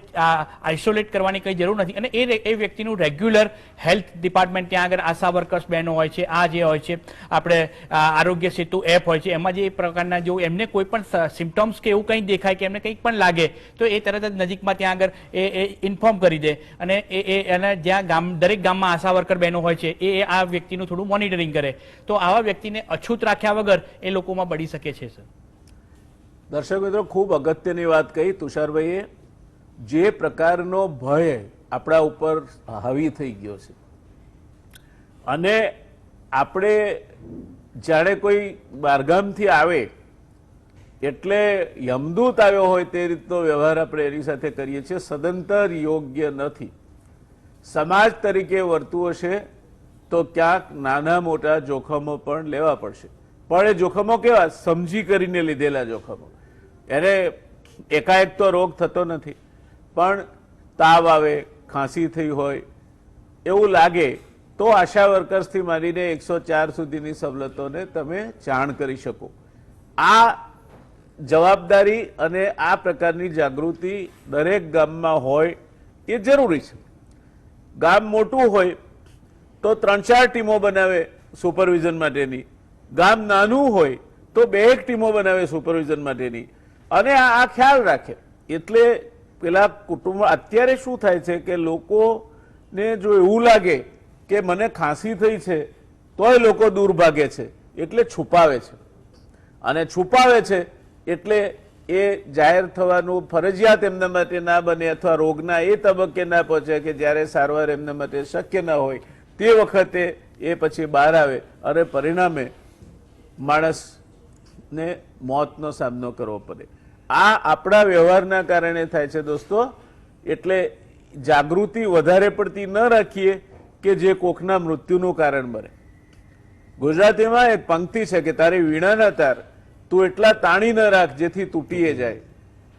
આઇસોલેટ કરવાની કંઈ જરૂર નથી. અને એ વ્યક્તિ રેગ્યુલર હેલ્થ ડિપાર્ટમેન્ટ, ત્યાં આગળ આશા વર્કર્સ બહેનો હોય છે, આ જે હોય છે આપણે આરોગ્ય સેતુ એપ હોય છે, એમાં જે એ પ્રકારના જો એમને કોઈ પણ સિમ્ટમ્સ કે એવું કંઈ દેખાય કે એમને કંઈક પણ લાગે તો એ તરત જ નજીકમાં ત્યાં આગળ એ ઇન્ફોર્મ કરી દે અને એને જ્યાં દરેક ગામમાં આશા વર્કર બહેનો હોય છે એ આ વ્યક્તિનું થોડું મોનિટરિંગ કરે. તો આવા વ્યક્તિને અછૂત રાખ્યા વગર એ લોકોમાં બળી શકે છે. સર, દર્શક મિત્રો, ખૂબ અગત્યની વાત કહી તુષારભાઈએ. જે પ્રકારનો ભય આપણા ઉપર હાવી થઈ ગયો છે અને આપણે જાણે કોઈ બહારગામથી આવે એટલે યમદૂત આવ્યો હોય તે રીતનો વ્યવહાર આપણે એની સાથે કરીએ છીએ, સદંતર યોગ્ય નથી. સમાજ તરીકે વર્તવું હશે તો ક્યાંક નાના મોટા જોખમો પણ લેવા પડશે. પણ એ જોખમો કેવા? સમજી કરીને લીધેલા જોખમો. એને એકાએક તો રોગ થતો નથી, પણ તાવ આવે, ખાંસી થઈ હોય એવું લાગે તો આશા વર્કર્સથી માંડીને 104 સુધીની સવલતોને તમે જાણ કરી શકો. આ જવાબદારી અને આ પ્રકારની જાગૃતિ દરેક ગામમાં હોય એ જરૂરી છે. ગામ મોટું હોય તો 3-4 ટીમો બનાવે સુપરવિઝન માટેની, ગામ નાનું હોય તો 2-1 ટીમો બનાવે સુપરવિઝન માટેની અને આ ખ્યાલ રાખે. એટલે પેલા કુટુંબ અત્યારે શું થાય છે કે લોકોને જો એવું લાગે કે મને ખાંસી થઈ છે તોય લોકો દૂર ભાગે છે, એટલે છુપાવે છે અને છુપાવે છે એટલે એ જાહેર થવાનું ફરજિયાત એમના માટે ના બને અથવા રોગના એ તબક્કે ના પહોંચે કે જ્યારે સારવાર એમના માટે શક્ય ના હોય તે વખતે એ પછી બહાર આવે અને પરિણામે માણસને મોતનો સામનો કરવો પડે. આ આપણા વ્યવહારના કારણે થાય છે દોસ્તો. એટલે જાગૃતિ વધારે પડતી ન રાખીએ કે જે કોકના મૃત્યુનું કારણ બને. ગુજરાતીમાં એક પંક્તિ છે કે તારી વીણાના તાર તું એટલા તાણી ન રાખ જેથી તૂટીએ જાય,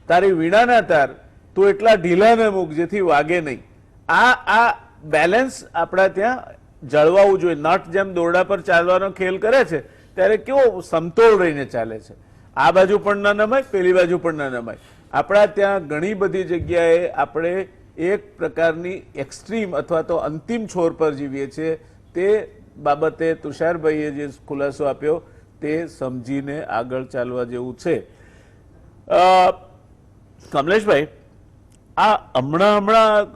તારી વીણાના તાર તું એટલા ઢીલા ન મૂક જેથી વાગે નહીં. આ બેલેન્સ આપણા ત્યાં જળવાવું જોઈએ. નટ જેમ દોરડા પર ચાલવાનો ખેલ કરે છે ત્યારે કેવો સમતોલ રહીને ચાલે છે. આ બાજુ પણ ના નમાય, પેલી બાજુ પણ ના નમાય. આપણા ત્યાં ઘણી બધી જગ્યાએ આપણે એક પ્રકારની એક્સ્ટ્રીમ અથવા તો અંતિમ છોર પર જીવીએ છીએ. તે બાબતે તુષારભાઈએ જે ખુલાસો આપ્યો તે સમજીને આગળ ચાલવા જેવું છે. કમલેશભાઈ, આ હમણાં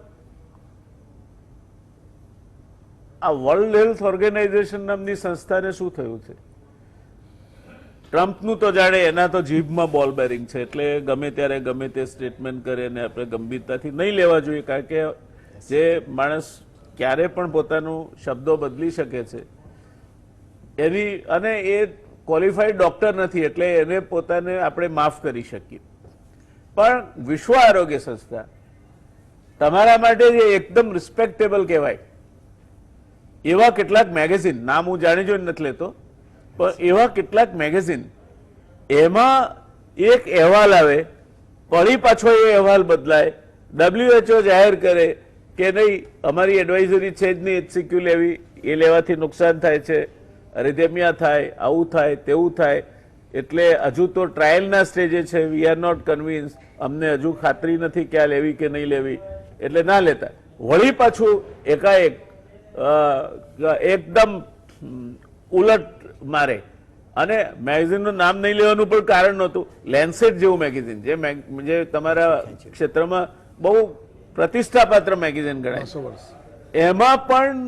આ વર્લ્ડ હેલ્થ ઓર્ગેનાઇઝેશન નામની સંસ્થાને શું થયું છે? ટ્રમ્પનું તો જાણે એના તો જીભમાં બોલ બેરિંગ છે, એટલે ગમે ત્યારે ગમે તે સ્ટેટમેન્ટ કરે અને આપણે ગંભીરતાથી નહીં લેવા જોઈએ, કારણ કે જે માણસ ક્યારે પણ પોતાનું શબ્દો બદલી શકે છે એની, અને એ ક્વોલિફાઈડ ડોક્ટર નથી એટલે એને પોતાને આપણે માફ કરી શકીએ, પણ વિશ્વ આરોગ્ય સંસ્થા તમારા માટે જે એકદમ રિસ્પેક્ટેબલ કહેવાય એવા કેટલાક મેગેઝિન, નામ હું જાણી જોઈને નથી લેતો, પણ એવા કેટલાક મેગેઝિન એમાં એક અહેવાલ આવે, ફરી પાછો એ અહેવાલ બદલાય, WHO જાહેર કરે કે નહીં અમારી એડવાઇઝરી છે જ નહીં HCQ લેવી, એ લેવાથી નુકસાન થાય છે, અરિધેમિયા થાય, આવું થાય તેવું થાય, એટલે હજુ તો ટ્રાયલના સ્ટેજે છે, વી આર નોટ કન્વિન્સ, અમને હજુ ખાતરી નથી કે આ લેવી કે નહીં લેવી, એટલે ના લેતા. વળી પાછું એકાએક એકદમ ઉલટ મારે, અને મેગેઝિનનું નામ નહીં લેવાનું પણ કારણ નહોતું. લેન્સેટ જેવું મેગેઝિન જે તમારા ક્ષેત્રમાં બહુ પ્રતિષ્ઠાપાત્ર મેગેઝિન ગણાય, એમાં પણ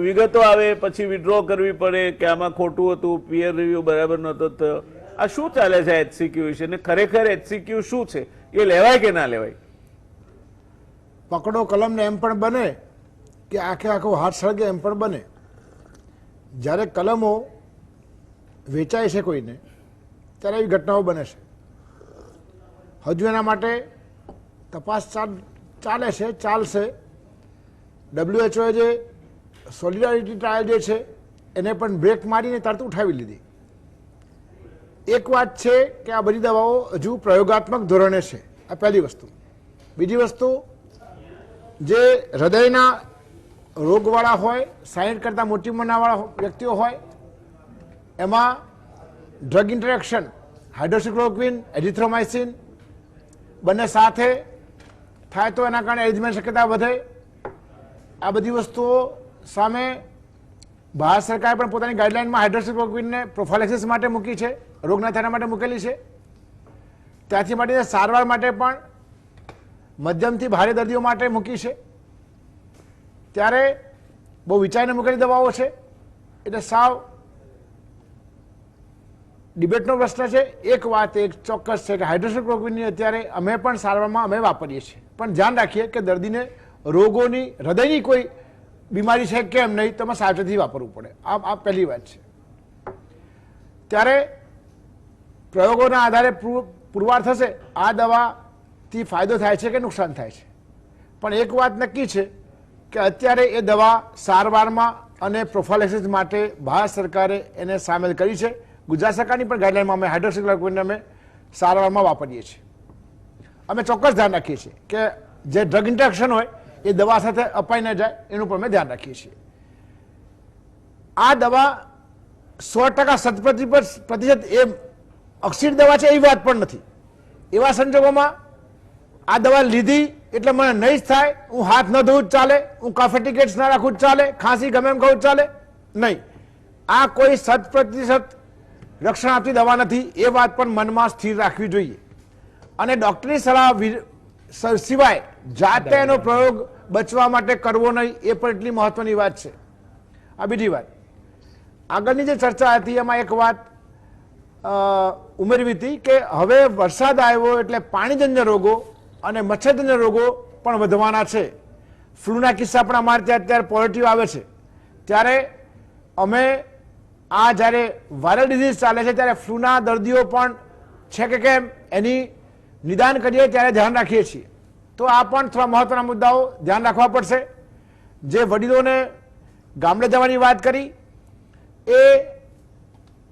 વિગતો આવે, પછી વિડ્રો કરવી પડે કે આમાં ખોટું હતું, પીયર રિવ્યુ બરાબર નહોતો થયો. આ શું ચાલે છે HCQ વિશે, ને ખરેખર HCQ શું છે, એ લેવાય કે ના લેવાય? પકડો કલમને એમ પણ બને કે આખે આખો હાથ સળગે એમ પણ બને. જ્યારે કલમો વેચાય છે કોઈને ત્યારે એવી ઘટનાઓ બને છે. હજુ એના માટે તપાસ ચાલે છે, ચાલશે. WHO જે સોલિડારિટી ટ્રાયલ જે છે એને પણ બ્રેક મારીને તરત ઉઠાવી લીધી. એક વાત છે કે આ બધી દવાઓ હજુ પ્રયોગાત્મક ધોરણે છે, આ પહેલી વસ્તુ. બીજી વસ્તુ, જે હૃદયના રોગવાળા હોય, 60 કરતાં મોટી ઉંમરવાળા વ્યક્તિઓ હોય, એમાં ડ્રગ ઇન્ટરેક્શન, હાઇડ્રોક્સીક્લોરોક્વિન, એરિથ્રોમાઇસિન બંને સાથે થાય તો એના કારણે એરિથમિયાની શક્યતા વધે. આ બધી વસ્તુઓ સામે ભારત સરકારે પણ પોતાની ગાઈડલાઇનમાં હાઇડ્રોક્સીક્લોરોક્વિનને પ્રોફાઇલેક્સિસ માટે મૂકી છે, રોગના થયા માટે મૂકેલી છે. ત્યાંથી માંડીને સારવાર માટે પણ મધ્યમથી ભારે દર્દીઓ માટે મૂકી છે. ત્યારે બહુ વિચારીને મૂકેલી દવાઓ છે, એટલે સાવ ડિબેટનો પ્રશ્ન છે. એક વાત એક ચોક્કસ છે કે હાઇડ્રોક્સીક્લોરોક્વિનની અત્યારે અમે પણ સારવારમાં અમે વાપરીએ છીએ, પણ ધ્યાન રાખીએ કે દર્દીને રોગોની, હૃદયની કોઈ બીમારી છે કેમ નહીં, તમે સાવચેતી વાપરવું પડે. આ પહેલી વાત છે. ત્યારે પ્રયોગોના આધારે પુરવાર થશે આ દવાથી ફાયદો થાય છે કે નુકસાન થાય છે. પણ એક વાત નક્કી છે કે અત્યારે એ દવા સારવારમાં અને પ્રોફાઇલેક્સિસ માટે ભારત સરકારે એને સામેલ કરી છે. ગુજરાત સરકારની પણ ગાઈડલાઇનમાં અમે હાઇડ્રોક્સીક્લોરોક્વિનને અમે સારવારમાં વાપરીએ છીએ. અમે ચોક્કસ ધ્યાન રાખીએ છીએ કે જે ડ્રગ ઇન્ટરેક્શન હોય એ દવા સાથે અપાઈ ન જાય, એનું પણ અમે ધ્યાન રાખીએ છીએ. આ દવા 100% શત એ અક્ષીર દવા છે એવી વાત પણ નથી. એવા સંજોગોમાં આ દવા લીધી એટલે મને નહીં જ થાય, હું હાથ ન ધોવું જ ચાલે, હું કફેટિકેટ્સ ના રાખું જ ચાલે, ખાંસી ગમે એમ કહું જ ચાલે, નહીં. આ કોઈ 100% રક્ષણ આપતી દવા નથી, એ વાત પણ મનમાં સ્થિર રાખવી જોઈએ. અને ડૉક્ટરની સલાહ સિવાય જાતે એનો પ્રયોગ બચવા માટે કરવો નહીં, એ પણ એટલી મહત્વની વાત છે. આ બીજી વાત. આગળની જે ચર્ચા હતી એમાં એક વાત ઉમેરવી હતી કે હવે વરસાદ આવ્યો એટલે પાણીજન્ય રોગો અને મચ્છરજન્ય રોગો પણ વધવાના છે. ફ્લૂના કિસ્સા પણ અમારે ત્યાં અત્યારે પોઝિટિવ આવે છે. ત્યારે અમે આ જ્યારે વાયરલ ડિઝીઝ ચાલે છે ત્યારે ફ્લૂના દર્દીઓ પણ છે કે કેમ એની નિદાન કરીએ ત્યારે ધ્યાન રાખીએ છીએ. તો આ પણ થોડા મહત્વના મુદ્દાઓ ધ્યાન રાખવા પડશે. જે વડીલોને ગામડે જવાની વાત કરી એ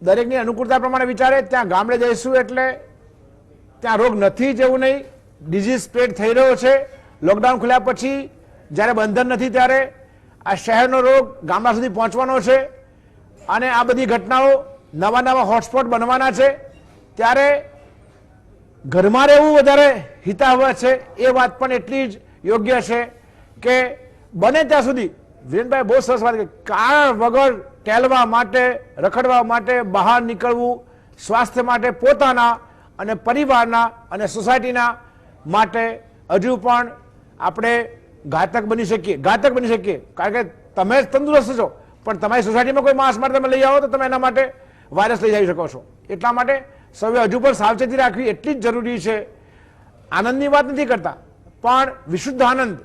દરેકની અનુકૂળતા પ્રમાણે વિચારે. ત્યાં ગામડે જઈશું એટલે ત્યાં રોગ નથી જેવું નહીં, ડિઝીઝ સ્પ્રેડ થઈ રહ્યો છે. લોકડાઉન ખુલ્યા પછી જ્યારે બંધન નથી ત્યારે આ શહેરનો રોગ ગામડા સુધી પહોંચવાનો છે અને આ બધી ઘટનાઓ નવા નવા હોટસ્પોટ બનવાના છે. ત્યારે ઘરમાં રહેવું વધારે હિતાવહ છે, એ વાત પણ એટલી જ યોગ્ય છે કે બને ત્યાં સુધી વિરેનભાઈ બહુ સરસ વાત કરી, કારણ વગર ટેલવા માટે, રખડવા માટે બહાર નીકળવું સ્વાસ્થ્ય માટે, પોતાના અને પરિવારના અને સોસાયટીના માટે હજુ પણ આપણે ઘાતક બની શકીએ. કારણ કે તમે તંદુરસ્ત છો પણ તમારી સોસાયટીમાં કોઈ માણસ માટે તમે લઈ આવો તો તમે એના માટે વાયરસ લઈ જઈ શકો છો. એટલા માટે સૌએ હજુ પણ સાવચેતી રાખવી એટલી જ જરૂરી છે. આનંદની વાત નથી કરતા, પણ વિશુદ્ધ આનંદ,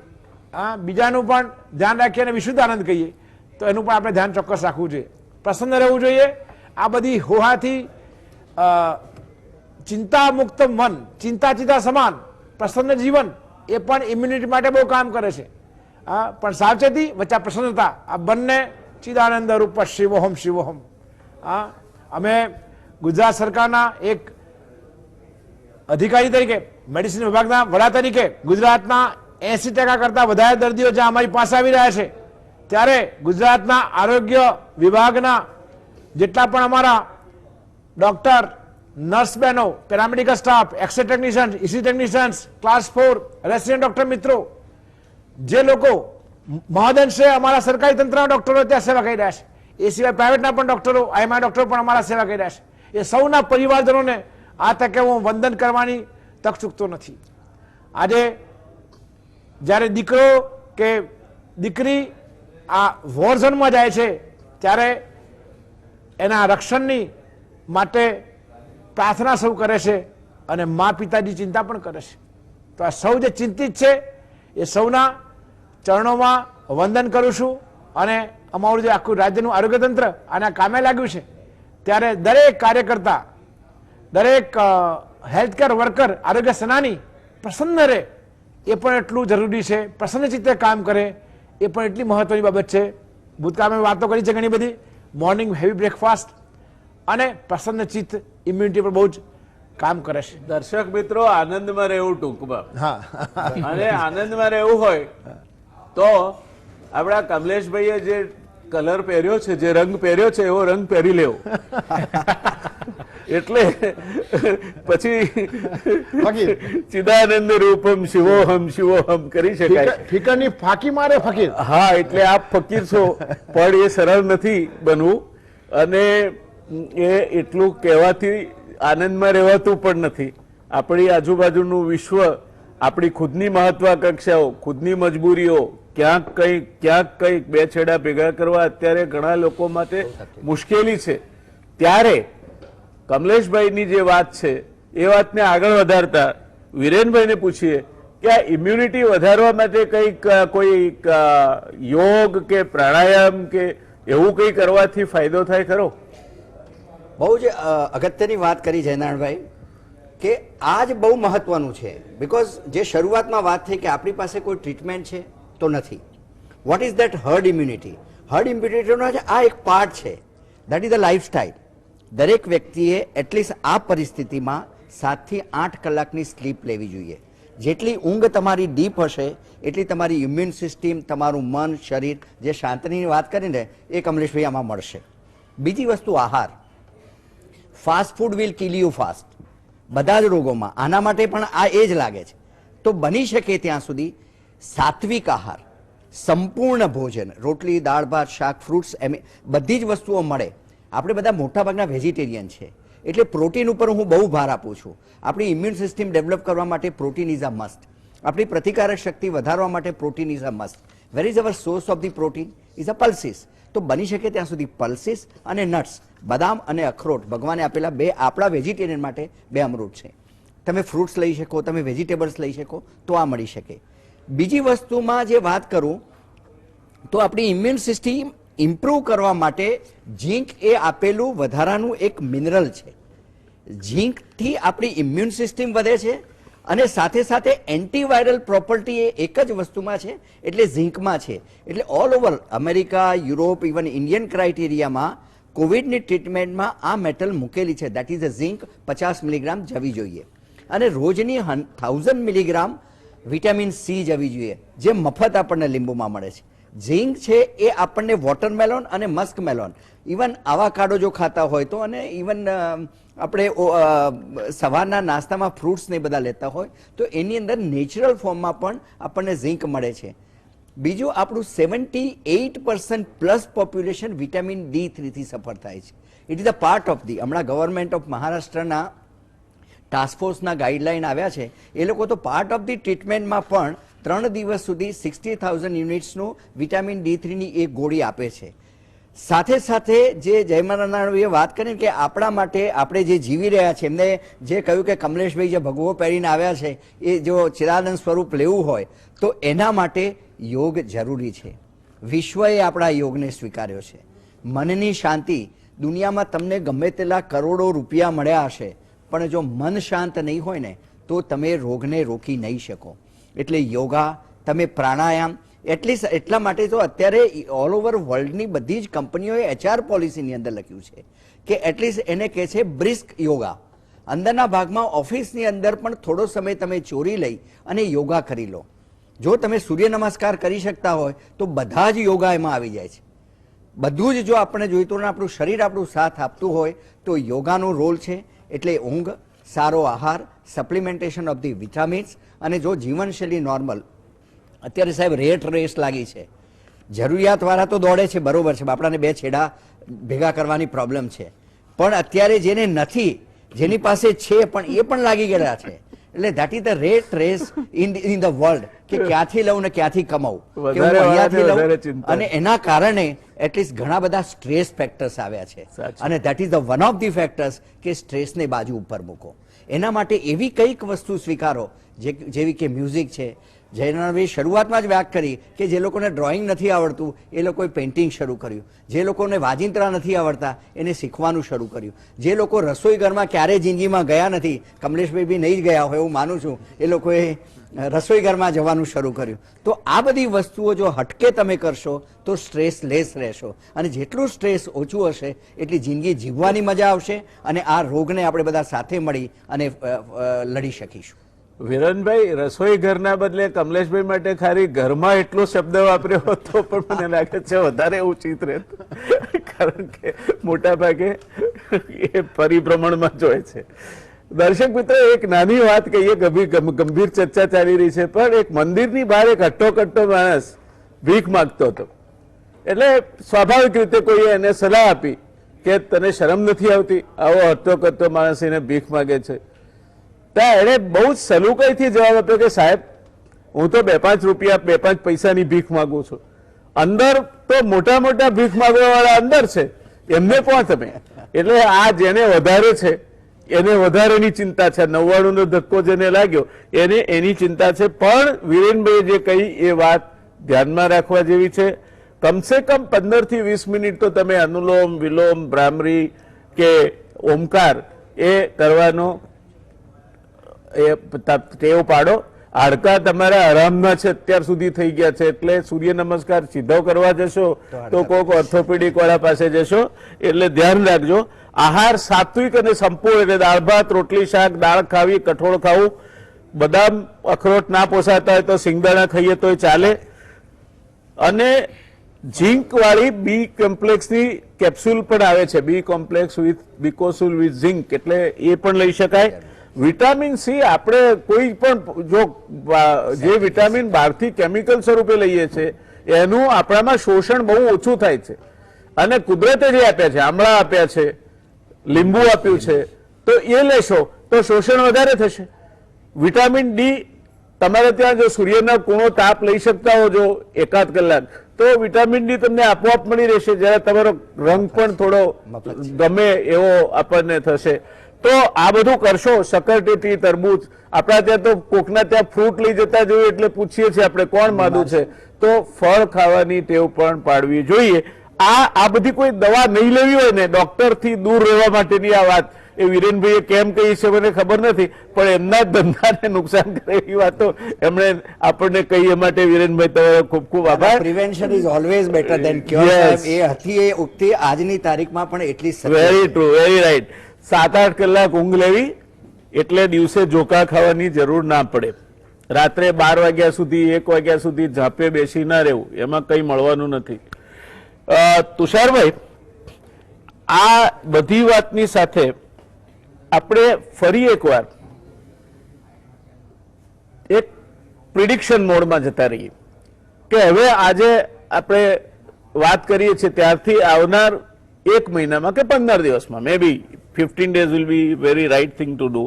બીજાનું પણ ધ્યાન રાખીએ અને વિશુદ્ધ આનંદ કહીએ તો એનું પણ આપણે ધ્યાન ચોક્કસ રાખવું જોઈએ. પ્રસન્ન રહેવું જોઈએ આ બધી હોહાથી ચિંતા મુક્ત મન, ચિંતા સમાન પ્રસન્ન જીવન એ પણ ઇમ્યુનિટી માટે બહુ કામ કરે છે. પણ સાવચેતી વચ્ચે પ્રસન્નતા, આ બંને ચિદાનંદ રૂપ શિવોહમ શિવોહમ. અમે ગુજરાત સરકારના એક અધિકારી તરીકે, મેડિસિન વિભાગના વડા તરીકે ગુજરાતના 80% કરતા વધારે દર્દીઓ જ્યાં અમારી પાસે આવી રહ્યા છે, ત્યારે ગુજરાતના આરોગ્ય વિભાગના જેટલા પણ અમારા ડોક્ટર, નર્સ બહેનો, પેરામેડિકલ સ્ટાફ, એક્સરે ટેકનિશિયન્સ, ઇસી ટેકનિશિયન્સ, ક્લાસ 4 રેસિડેન્ટ ડોક્ટર મિત્રો, જે લોકો મહદઅંશે અમારા સરકારી તંત્રના ડોક્ટરો ત્યાં સેવા કરી રહ્યા છે, એ સિવાય પ્રાઇવેટના પણ ડોક્ટરો, આઈએમઆઈ ડોક્ટરો પણ અમારા સેવા કરી રહ્યા છે, એ સૌના પરિવારજનોને આ તકે હું વંદન કરવાની તક ચૂકતો નથી. આજે જ્યારે દીકરો કે દીકરી આ વોર ઝોનમાં જાય છે, ત્યારે એના રક્ષણની માટે પ્રાર્થના સૌ કરે છે અને મા પિતાજી ચિંતા પણ કરે છે. તો આ સૌ જે ચિંતિત છે એ સૌના ચરણોમાં વંદન કરું છું. અને અમારું જે આખું રાજ્યનું આરોગ્ય તંત્ર આના કામે લાગ્યું છે, ત્યારે દરેક કાર્યકર્તા, દરેક હેલ્થકેર વર્કર, આરોગ્ય સેનાની પ્રસન્ન રહે એ પણ એટલું જરૂરી છે. પ્રસન્ન ચિત્તે કામ કરે એ પણ એટલી મહત્વની બાબત છે. ભૂતકાળમાં વાતો કરી છે ઘણી બધી, મોર્નિંગ હેવી બ્રેકફાસ્ટ અને પ્રસન્ન ચિત્ત ઇમ્યુનિટી પર બહુ જ કામ કરે છે. દર્શક મિત્રો, આનંદમાં રહેવું ટૂંકમાં. હા, અને આનંદમાં રહેવું હોય તો આપણા કમલેશભાઈએ જે કલર પહેર્યો છે, જે રંગ પહેર્યો છે, એવો રંગ પહેરી લેવો. એટલે પછી ચિદાનંદ રૂપમ શિવોહમ શિવોહમ કરી શકાય. ફિકરની ફાંકી મારે ફકીર. હા, એટલે આપ ફકીર છો, પણ એ સરળ નથી બનવું. અને એ એટલું કહેવાથી આનંદમાં રહેવાતું પણ નથી. આપણી આજુબાજુનું વિશ્વ, આપણી ખુદની મહત્વાકાંક્ષાઓ, ખુદની મજબૂરીઓ, ક્યાંક કંઈક બે છેડા ભેગા કરવા અત્યારે ઘણા લોકો માટે મુશ્કેલી છે. ત્યારે કમલેશભાઈની જે વાત છે એ વાતને આગળ વધારતા વિરેનભાઈને પૂછીએ કે આ ઇમ્યુનિટી વધારવા માટે કોઈ યોગ કે પ્રાણાયામ કે એવું કંઈ કરવાથી ફાયદો થાય ખરો? બહુ જ અગત્યની વાત કરી જયનારાયણભાઈ, કે આ જ બહુ મહત્વનું છે. બિકોઝ જે શરૂઆતમાં વાત થઈ કે આપણી પાસે કોઈ ટ્રીટમેન્ટ છે તો નથી. What is that herd immunity? Herd ઇમ્યુનિટીનો આ એક પાર્ટ છે, દેટ ઇઝ ધ લાઈફસ્ટાઈલ. દરેક વ્યક્તિએ એટલીસ્ટ આ પરિસ્થિતિમાં 7 થી 8 કલાકની સ્લીપ લેવી જોઈએ. જેટલી ઊંઘ તમારી ડીપ હશે એટલી તમારી ઇમ્યુન સિસ્ટમ, તમારું મન, શરીર, જે શાંતિની વાત કરીને એ કમલેશભાઈ આમાં મળશે. બીજી વસ્તુ આહાર. Fast food will kill you fast. બધા જ રોગોમાં આના માટે પણ આ એ જ લાગે છે. તો બની શકે ત્યાં સુધી સાત્વિક આહાર, સંપૂર્ણ ભોજન, રોટલી, દાળ, ભાત, શાક, ફ્રૂટ્સ, બધી જ વસ્તુઓ મળે. આપણે બધા મોટાભાગના વેજીટેરિયન છે, એટલે પ્રોટીન ઉપર હું બહુ ભાર આપું છું. આપણી ઇમ્યુન સિસ્ટમ ડેવલપ કરવા માટે પ્રોટીન ઇઝ અ મસ્ટ. આપણી પ્રતિકારક શક્તિ વધારવા માટે protein is a must. Where is our source of the protein? Is a pulses. તો બની શકે ત્યાં સુધી પલ્સીસ અને નટ્સ, બદામ અને અખરોટ, ભગવાને આપેલા બે આપણા વેજીટેરિયન માટે બે અમૃત છે. તમે ફ્રૂટ્સ લઈ શકો, તમે વેજીટેબલ્સ લઈ શકો, તો આ મળી શકે. બીજી વસ્તુમાં જે વાત કરું તો આપણી ઇમ્યુન સિસ્ટમ ઇમ્પ્રૂવ કરવા માટે ઝીંક એ આપેલું વધારાનું એક મિનરલ છે. ઝીંકથી આપણી ઇમ્યુન સિસ્ટમ વધે છે અને સાથે સાથે એન્ટીવાયરલ પ્રોપર્ટી એ એક જ વસ્તુમાં છે, એટલે ઝીંકમાં છે. એટલે all over America, Europe, even Indian ક્રાઇટેરિયામાં કોવિડની ટ્રીટમેન્ટમાં આ મેટલ મૂકેલી છે. That is a zinc 50 milligram જવી જોઈએ. અને રોજની 1000 મિલીગ્રામ વિટામિન સી જવી જોઈએ, જે મફત આપણને લીંબુમાં મળે છે. ઝીંક છે એ આપણને વોટરમેલોન અને મસ્ક મેલોન, ઇવન આવાકાડો જો ખાતા હોય તો, અને ઇવન આપણે સવારના નાસ્તામાં ફ્રૂટ્સ ને બધા લેતા હોય તો એની અંદર નેચરલ ફોર્મમાં પણ આપણને ઝીંક મળે છે. બીજું, આપણું 78% પ્લસ પોપ્યુલેશન વિટામિન D3 થી સફર થાય છે. It is a part of the, હમણાં ગવર્મેન્ટ ઓફ મહારાષ્ટ્રના ટાસ્કફોર્સના ગાઈડલાઈન આવ્યા છે, એ લોકો તો પાર્ટ ઓફ ધી ટ્રીટમેન્ટમાં પણ 3 દિવસ સુધી 60,000 યુનિટ્સનું વિટામિન D3 ની એક ગોળી આપે છે. સાથે સાથે જે જયમાનાએ વાત કરી કે આપણા માટે આપણે જે જીવી રહ્યા છે, એમને જે કહ્યું કે કમલેશભાઈ જે ભગવો પહેરીને આવ્યા છે એ જો ચિદાનંદ સ્વરૂપ લેવું હોય તો એના માટે યોગ જરૂરી છે. વિશ્વએ આપણા યોગને સ્વીકાર્યો છે. મનની શાંતિ દુનિયામાં તમને ગમે તેટલા કરોડો રૂપિયા મળ્યા હશે, પણ જો મન શાંત નહીં હોય ને તો તમે રોગને રોકી નહીં શકો. એટલે યોગા, તમે પ્રાણાયામ, એટલીસ્ટ એટલા માટે તો અત્યારે ઓલ ઓવર વર્લ્ડની બધી જ કંપનીઓએ HR પોલિસીની અંદર લખ્યું છે કે એટલીસ્ટ એને કહે છે બ્રિસ્ક યોગા. અંદરના ભાગમાં ઓફિસની અંદર પણ થોડો સમય તમે ચોરી લઈ અને યોગા કરી લો. જો તમે સૂર્ય નમસ્કાર કરી શકતા હોય તો બધા જ યોગા એમાં આવી જાય છે. બધું જ જો આપણે જોઈતું ને આપણું શરીર આપણું સાથ આપતું હોય તો યોગાનો રોલ છે. એટલે ઊંઘ, સારો આહાર, સપ્લિમેન્ટેશન ઓફ ધી વિટામિન્સ, અને જો જીવનશૈલી નોર્મલ. અત્યારે સાહેબ રેટ રેસ લાગી છે, જરૂરિયાતવાળા તો દોડે છે, બરોબર છે, બાપડાને બે છેડા ભેગા કરવાની પ્રોબ્લેમ છે, પણ અત્યારે જેને નથી, જેની પાસે છે પણ એ પણ લાગી ગયા છે. એટલે that is the rat race in the world કે ક્યાંથી લઉં ને ક્યાંથી કમાવું, કે હું અહીંયાથી લઉં. અને એના કારણે એટલીસ્ટ ઘણા બધા સ્ટ્રેસ ફેક્ટર્સ આવ્યા છે, અને that is the one of the factors કે સ્ટ્રેસને બાજુ ઉપર મૂકો. એના માટે એવી કંઈક વસ્તુ સ્વીકારો જેવી કે મ્યુઝિક છે, જેના મેં શરૂઆતમાં જ વાત કરી કે જે લોકોને ડ્રોઈંગ નથી આવડતું એ લોકોએ પેઇન્ટિંગ શરૂ કર્યું, જે લોકોને વાજિંત્રા નથી આવડતા એને શીખવાનું શરૂ કર્યું, જે લોકો રસોઈ ઘરમાં ક્યારેય જિંદગીમાં ગયા નથી, કમલેશભાઈ બી નહીં જ ગયા હોય એવું માનું છું, એ લોકોએ રસોઈ ઘરમાં જવાનું શરૂ કર્યું. તો આ બધી વસ્તુઓ જો હટકે તમે કરશો તો સ્ટ્રેસ લેસ રહેશો, અને જેટલું સ્ટ્રેસ ઓછું હશે એટલી જિંદગી જીવવાની મજા આવશે, અને આ રોગને આપણે બધા સાથે મળી અને લડી શકીશું. વિરનભાઈ, રસોઈ ઘરના બદલે કમલેશભાઈ માટે ખાલી ઘરમાં એટલો શબ્દ વાપર્યો હતો પણ મને લાગે છે વધારે ઉચિત રહેત, કારણ કે મોટા ભાગે એ પરિભ્રમણમાં જ હોય છે. દર્શક મિત્રો, એક નાની વાત કહીએ, ગંભીર ચર્ચા ચાલી રહી છે, પણ એક મંદિરની બહાર એક હટ્ટો માણસ ભીખ માંગતો હતો. એટલે સ્વાભાવિક રીતે કોઈએ એને સલાહ આપી કે તને શરમ નથી આવતી, આવો હટ્ટો માણસ એને ભીખ માંગે છે. ત્યાં એણે બહુ જ સલુકાઈથી જવાબ આપ્યો કે સાહેબ, હું તો 2-5 રૂપિયા 2-5 પૈસાની ભીખ માંગુ છું, અંદર તો મોટા ભીખ માંગવા વાળા અંદર છે, એમને કોણ તમે? એટલે આ જેને વધારે છે એને વધારેની ચિંતા છે, 99 નો ધક્કો જેને લાગ્યો એને એની ચિંતા છે. પણ વિરેનભાઈ જે કહી એ વાત ધ્યાનમાં રાખવા જેવી છે. કમસે કમ 15 થી 20 મિનિટ તો તમે અનુલોમ વિલોમ, ભ્રામરી કે ઓમકાર એ કરવાનો ટેવ પાડો. હાડકા તમારા આરામના છે, અત્યાર સુધી થઈ ગયા છે, એટલે સૂર્ય નમસ્કાર સીધો કરવા જશો તો કોઈક ઓર્થોપેડિક વાળા પાસે જશો. એટલે ધ્યાન રાખજો. આહાર સાત્વિક અને સંપૂર્ણ, એટલે દાળ ભાત, રોટલી, શાક, દાળ ખાવી, કઠોળ ખાવું, બદામ અખરોટ ના પોસાતા હોય તો સિંગદાણા ખાઈએ તોય ચાલે. અને ઝીંક વાળી બી કોમ્પ્લેક્સની કેપ્સ્યુલ પણ આવે છે, બી કોમ્પ્લેક્સ વિથ બીકોસુલ વિથ ઝીંક, એટલે એ પણ લઈ શકાય. વિટામિન સી આપણે કોઈ પણ જો જે વિટામિન બહારથી કેમિકલ સ્વરૂપે લઈએ છીએ એનું આપણામાં શોષણ બહુ ઓછું થાય છે, અને કુદરતે જે આપ્યા છે, આમળા આપ્યા છે, લીંબુ આપ્યું છે, તો એ લેશો તો શોષણ વધારે થશે. વિટામિન ડી તમારે ત્યાં જો સૂર્યના કૂણો તાપ લઈ શકતા હો જો 1-8 કલાક, તો વિટામિન ડી તમને આપોઆપ મળી રહેશે, જ્યારે તમારો રંગ પણ થોડો ગમે એવો આપણને થશે. તો આ બધું કરશો. શકરટેટી, તરબૂચ, આપણા ત્યાં તો કોકના ત્યાં ફ્રૂટ લઈ જતા જોઈએ એટલે પૂછીએ છીએ આપણે કોણ માદું છે, તો ફળ ખાવાની ટેવ પણ પાડવી જોઈએ. આ બધી કોઈ દવા નહીં લેવી હોય ને, ડોક્ટર થી દૂર રહેવા માટેની આ વાત એ વિરેનભાઈએ કેમ કહી છે મને ખબર નથી, પણ એમના ધંધાને નુકસાન કરે એવી વાતો એમણે આપણને કહી. એ માટે વિરેનભાઈ તમારો ખૂબ ખૂબ આભાર. Prevention is always better than cure. એ હતી એ ઉક્તિ આજની તારીખમાં પણ એટલી જ સત્ય છે. Very true, very right. 7-8 કલાક ઊંઘ લેવી એટલે દિવસે જોકા ખાવાની જરૂર ના પડે. રાત્રે 12 વાગ્યા સુધી 1 વાગ્યા સુધી ઝાંપે બેસી ના રહેવું, એમાં કંઈ મળવાનું નથી. તુષારભાઈ, આ બધી વાતની સાથે આપણે ફરી એકવાર એક પ્રિડિક્શન મોડમાં જતા રહીએ કે હવે આજે આપણે વાત કરીએ છીએ ત્યારથી આવનાર 1 મહિનામાં કે 15 દિવસમાં, મે બી 15 days will be very right thing to do.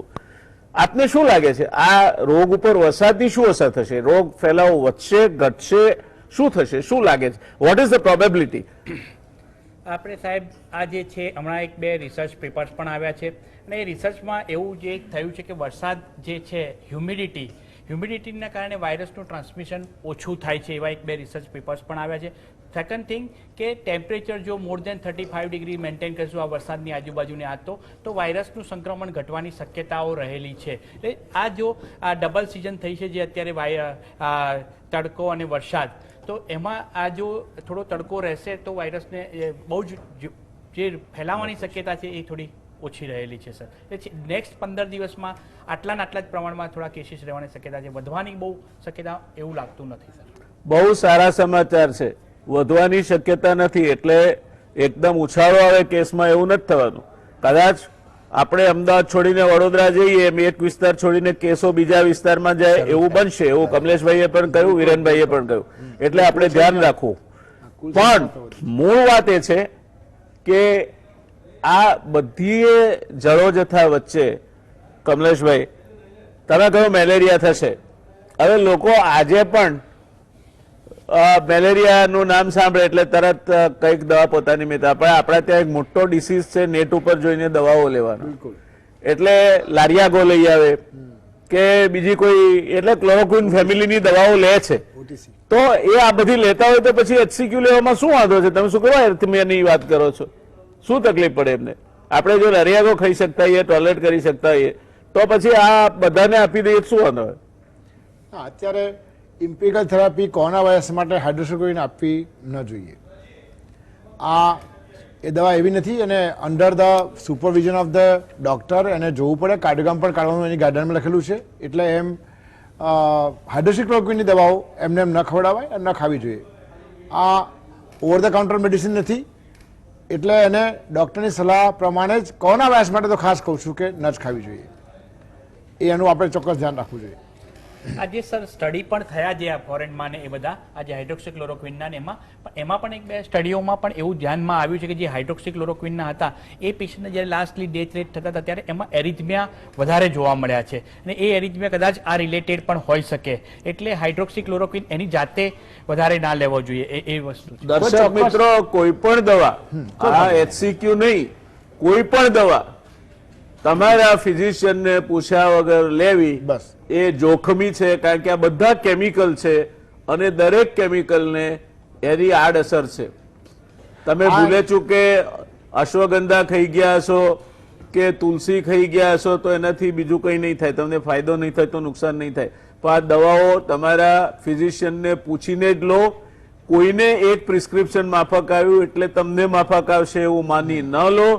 આપને શું લાગે છે આ રોગ ઉપર વરસાદની શું અસર થશે? રોગ ફેલાવો વધશે, ઘટશે, શું થશે, શું લાગે છે? What is the probability? આપણે સાહેબ આ જે છે હમણાં 1-2 રિસર્ચ પેપર્સ પણ આવ્યા છે, અને એ રિસર્ચમાં એવું જે થયું છે કે વરસાદ જે છે, હ્યુમિડિટી હ્યુમિડિટીના કારણે વાયરસનું ટ્રાન્સમિશન ઓછું થાય છે, એવા 1-2 રિસર્ચ પેપર્સ પણ આવ્યા છે. સેકન્ડ થિંગ કે ટેમ્પરેચર જો મોર દેન 35 ડિગ્રી મેન્ટેન કરશું આ વરસાદની આજુબાજુની આ તો વાયરસનું સંક્રમણ ઘટવાની શક્યતાઓ રહેલી છે. એટલે આ જો આ ડબલ સિઝન થઈ છે જે અત્યારે તડકો અને વરસાદ, તો એમાં આ જો થોડો તડકો રહેશે તો વાયરસને બહુ જ જે ફેલાવાની શક્યતા છે એ થોડી ઓછી રહેલી છે સર. એટલે નેક્સ્ટ 15 દિવસમાં આટલા જ પ્રમાણમાં થોડા કેસીસ રહેવાની શક્યતા છે, વધવાની બહુ શક્યતા એવું લાગતું નથી સર. બહુ સારા સમાચાર છે, વધવાની શક્યતા નથી એટલે એકદમ ઉછાળો આવે કેસમાં એવું નથી થવાનું. કદાચ આપણે અમદાવાદ છોડીને વડોદરા જઈએ એમ એક વિસ્તાર છોડીને કેસો બીજા વિસ્તારમાં જાય એવું બનશે, એવું કમલેશભાઈએ પણ કહ્યું, વિરેનભાઈએ પણ કહ્યું. એટલે આપણે ધ્યાન રાખવું. પણ મૂળ વાત એ છે કે આ બધી જળો જથ્થા વચ્ચે કમલેશભાઈ તમે કહ્યું મેલેરિયા થશે. હવે લોકો આજે પણ મેલેરિયાનું નામ સાંભળે એટલે તરત કંઈક દવા પોતાની મેતા, પણ આપણા ત્યાં એક મોટો ડિસીઝ છે નેટ ઉપર જોઈને દવાઓ લેવાનો, એટલે લારિયાગો લઈ આવે કે બીજી કોઈ, એટલે ક્લોરોક્વિન ફેમિલીની દવાઓ લે છે. તો એ આ બધી લેતા હોય તો પછી HCQ લેવામાં શું વાંધો છે? તમે શું કરવા એર્થમિયાની વાત કરો છો? શું તકલીફ પડે એમને? આપણે જો લારિયાગો ખાઈ શકતા હોઈએ, ટોયલેટ કરી શકતા હોઈએ તો પછી આ બધાને આપી દઈએ શું વાંધો હોય? અત્યારે ઇમ્પિરિકલ થેરાપી કોરોના વાયરસ માટે હાઇડ્રોક્સીક્લોરોક્વિન આપવી ન જોઈએ. આ એ દવા એવી નથી અને under the supervision of the doctor એને જોવું પડે, કાર્ડિયોગ્રામ પણ કાઢવાનું એની ગાઈડલાઇનમાં લખેલું છે. એટલે એમ હાઇડ્રોક્સીક્લોરોક્વિનની દવાઓ એમને એમ ન ખવડાવાય અને ન ખાવી જોઈએ. આ ઓવર ધ કાઉન્ટર મેડિસિન નથી, એટલે એને ડૉક્ટરની સલાહ પ્રમાણે જ કોરોના વાયરસ માટે તો ખાસ કહું છું કે ન જ ખાવી જોઈએ. એનું આપણે ચોક્કસ ધ્યાન રાખવું જોઈએ. આજે સર સ્ટડી પણ થયા જે આ ફોરેનમાં ને એ બધા આજે હાઇડ્રોક્સીક્લોરોક્વિનના ને એમાં પણ 1-2 સ્ટડીઓમાં પણ એવું ધ્યાનમાં આવ્યું છે કે જે હાઇડ્રોક્સીક્લોરોક્વિનના હતા એ પેશન્ટને જ્યારે લાસ્ટલી ડેથ રેટ થતા હતા ત્યારે એમાં એરિથમિયા વધારે જોવા મળ્યા છે અને એ એરિથમિયા કદાચ આ રિલેટેડ પણ હોઈ શકે. એટલે હાઇડ્રોક્સીક્લોરોક્વિન એની જાતે વધારે ના લેવો જોઈએ એ વસ્તુ. દર્શક મિત્રો, કોઈ પણ દવા, આ HCQ નહીં, કોઈ પણ દવા તમારા ફિઝિશિયનને પૂછ્યા વગર લેવી બસ એ જોખમી છે, કારણ કે આ બધા કેમિકલ છે અને દરેક કેમિકલને એની આડઅસર છે. તમે ભૂલે ચૂકે અશ્વગંધા ખાઈ ગયા હશો કે તુલસી ખાઈ ગયા હશો તો એનાથી બીજું કંઈ નહીં થાય, તમને ફાયદો નહીં થાય તો નુકસાન નહીં થાય. પણ આ દવાઓ તમારા ફિઝિશિયનને પૂછીને જ લો. કોઈને એક પ્રિસ્ક્રિપ્શન માફક આવ્યું એટલે તમને માફક આવશે એવું માની ન લો.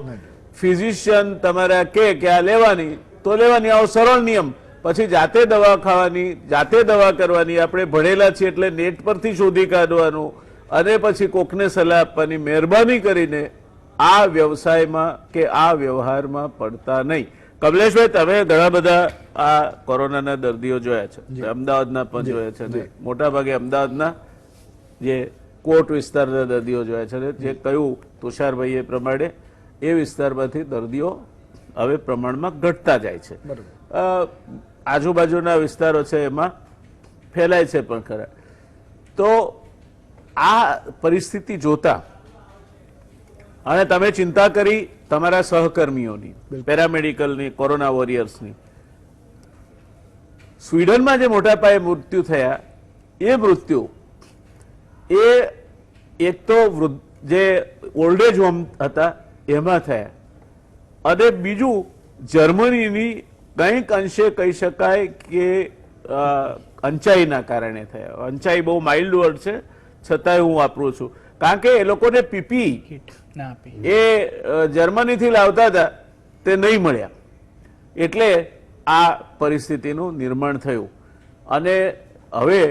ફિઝિશિયન તમારા કે આ લેવાની તો લેવાની, આવો સરળ નિયમ. પછી જાતે દવા ખાવાની, જાતે દવા કરવાની. આપણે ભણેલા છીએ એટલે નેટ પરથી શોધી કાઢવાનું અને પછી કોકને સલાહ આપવાની. મહેરબાની કરીને આ વ્યવસાયમાં કે આ વ્યવહારમાં પડતા નહીં. કમલેશભાઈ, તમે ઘણા બધા આ કોરોનાના દર્દીઓ જોયા છે, અમદાવાદના પણ જોયા છે ને મોટા ભાગે અમદાવાદના જે કોટ વિસ્તારના દર્દીઓ જોયા છે. જે કહ્યું તુષારભાઈએ પ્રમાણે એ વિસ્તારમાંથી દર્દીઓ હવે પ્રમાણમાં ઘટતા જાય છે. આજુબાજુના વિસ્તારો છે એમાં ફેલાય છે પણ ખરા. તો આ પરિસ્થિતિ જોતા અને તમે ચિંતા કરી તમારા સહકર્મીઓની, પેરામેડિકલની, કોરોના વોરિયર્સની, સ્વીડનમાં જે મોટા પાયે મૃત્યુ થયા એ મૃત્યુ એ એક તો જે ઓલ્ડ એજ હોમ હતા એમાં થયા અને બીજું જર્મનીની કંઈક અંશે કહી શકાય કે અંચાઈના કારણે થયા. અંચાઈ બહુ માઇલ્ડ વર્ડ છે છતાંય હું વાપરું છું, કારણ કે એ લોકોને પીપી એ જર્મનીથી લાવતા હતા તે નહીં મળ્યા એટલે આ પરિસ્થિતિનું નિર્માણ થયું અને હવે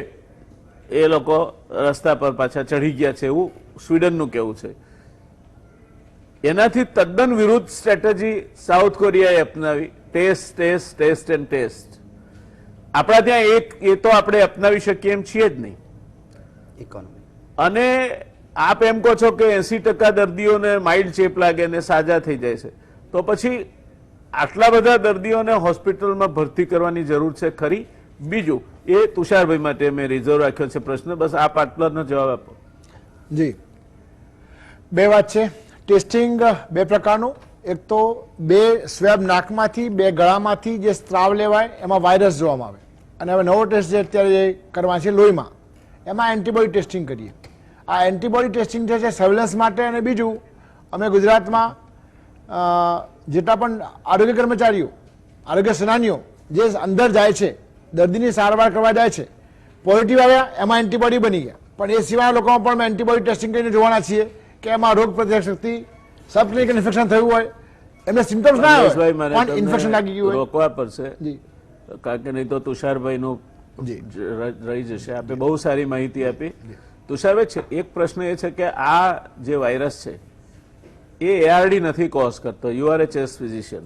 એ લોકો રસ્તા પર પાછા ચઢી ગયા છે એવું સ્વીડનનું કહેવું છે. એનાથી તદ્દન વિરુદ્ધ સ્ટ્રેટેજી સાઉથ કોરિયાએ અપનાવી, test test test and test. આપણા ત્યાં એ તો આપણે અપનાવી શકીએ એમ છીએ જ નહીં. ઇકોનોમી અને આપ એમ કહો છો કે 80% દર્દીઓને માઇલ્ડ ચેપ લાગે ને સાજા થઈ જાય છે, તો પછી આટલા બધા દર્દીઓને હોસ્પિટલમાં ભરતી કરવાની જરૂર છે ખરી? બીજું એ તુષારભાઈ માટે મેં રિઝર્વ રાખ્યો છે પ્રશ્ન, બસ આપ આટલાનો જવાબ આપો. જી, બે વાત છે. ટેસ્ટિંગ બે પ્રકારનું. એક તો બે સ્વેબ નાકમાંથી, બે ગળામાંથી જે સ્ત્રાવ લેવાય એમાં વાયરસ જોવામાં આવે. અને હવે નવો ટેસ્ટ જે અત્યારે જે કરવા છે લોહીમાં, એમાં એન્ટીબોડી ટેસ્ટિંગ કરીએ. આ એન્ટીબોડી ટેસ્ટિંગ જે છે સર્વેલન્સ માટે, અને બીજું અમે ગુજરાતમાં જેટલા પણ આરોગ્ય કર્મચારીઓ, આરોગ્ય સેનાનીઓ જે અંદર જાય છે, દર્દીની સારવાર કરવા જાય છે, પોઝિટિવ આવ્યા એમાં એન્ટીબોડી બની ગયા, પણ એ સિવાયના લોકોમાં પણ અમે એન્ટીબોડી ટેસ્ટિંગ કરીને જોવાના છીએ કે એમાં રોગ પ્રતિકારક શક્તિ, સબક્લિનિકલ ઇન્ફેક્શન થયું હોય, એમને સિમ્ટમ્સ ના આવે કમલેશભાઈ, મને પણ ઇન્ફેક્શન લાગી ગયું હોય. રોકવા પડશે, જી કારણ કે નહીં તો તુષારભાઈનું રહી જશે. આપે બહુ સારી માહિતી આપી. તુષારભાઈ, એક પ્રશ્ન એ છે કે આ જે વાયરસ છે એ એઆરડી નથી કોઝ કરતો. You are a chest physician.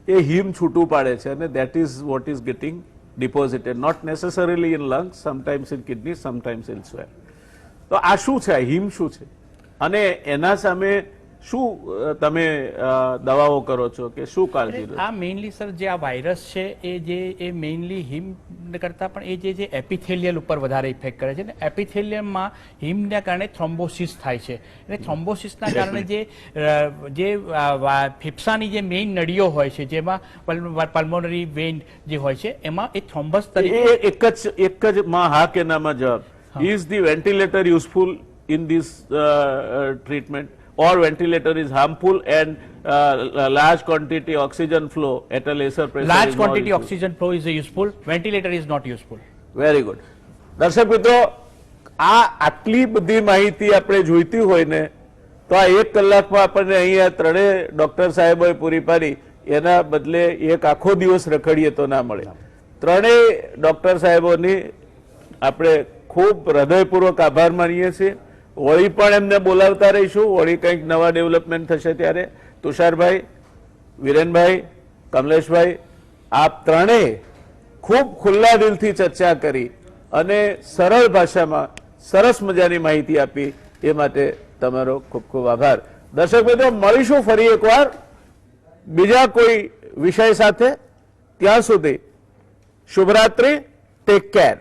એ હિમ છૂટું પાડે છે અને that is what is getting deposited, not necessarily in lungs, sometimes in kidney, sometimes elsewhere. તો આ શું છે? આ હિમ શું છે અને એના સામે શું તમે દવાઓ કરો છો કે શું કાળજી લો? આ મેઇનલી સર જે આ વાયરસ છે એ મેઇનલી હિમ કરતાં પણ એ જે એપિથેલિયલ ઉપર વધારે ઇફેક્ટ કરે છે ને. એપિથેલિયમમાં હિમના કારણે થ્રોમ્બોસિસ થાય છે અને થ્રોમ્બોસિસના કારણે જે ફેફસાની જે મેઇન નળીઓ હોય છે, જેમાં પલ્મોનરી વેન જે હોય છે, એમાં એ થ્રોમ્બસ તરીકે એક જ માં હા કે નામાં જવાબ. Is the ventilator useful in this treatment or ventilator is harmful and large quantity oxygen flow at a lesser pressure? large is more quantity useful. oxygen flow is useful, ventilator is not useful. Very good. દર્શક મિત્રો, આ આટલી બધી માહિતી આપણે જોઈતી હોય ને તો આ 1 કલાકમાં આપણને અહીંયા ત્રણેય ડોક્ટર સાહેબોએ પૂરી પાડી, એના બદલે એક આખો દિવસ રખડીએ તો ના મળે. ત્રણેય ડોક્ટર સાહેબોની આપણે ખૂબ હૃદયપૂર્વક આભાર માનીએ છીએ. વળી પણ એમને બોલાવતા રહીશું, વળી કંઈક નવા ડેવલપમેન્ટ થશે ત્યારે. તુષારભાઈ, વિરેનભાઈ, કમલેશભાઈ, આપ ત્રણેય ખૂબ ખુલ્લા દિલથી ચર્ચા કરી અને સરળ ભાષામાં સરસ મજાની માહિતી આપી, એ માટે તમારો ખૂબ ખૂબ આભાર. દર્શક મિત્રો, મળીશું ફરી એકવાર બીજા કોઈ વિષય સાથે. ત્યાં સુધી શુભરાત્રી, ટેક કેર.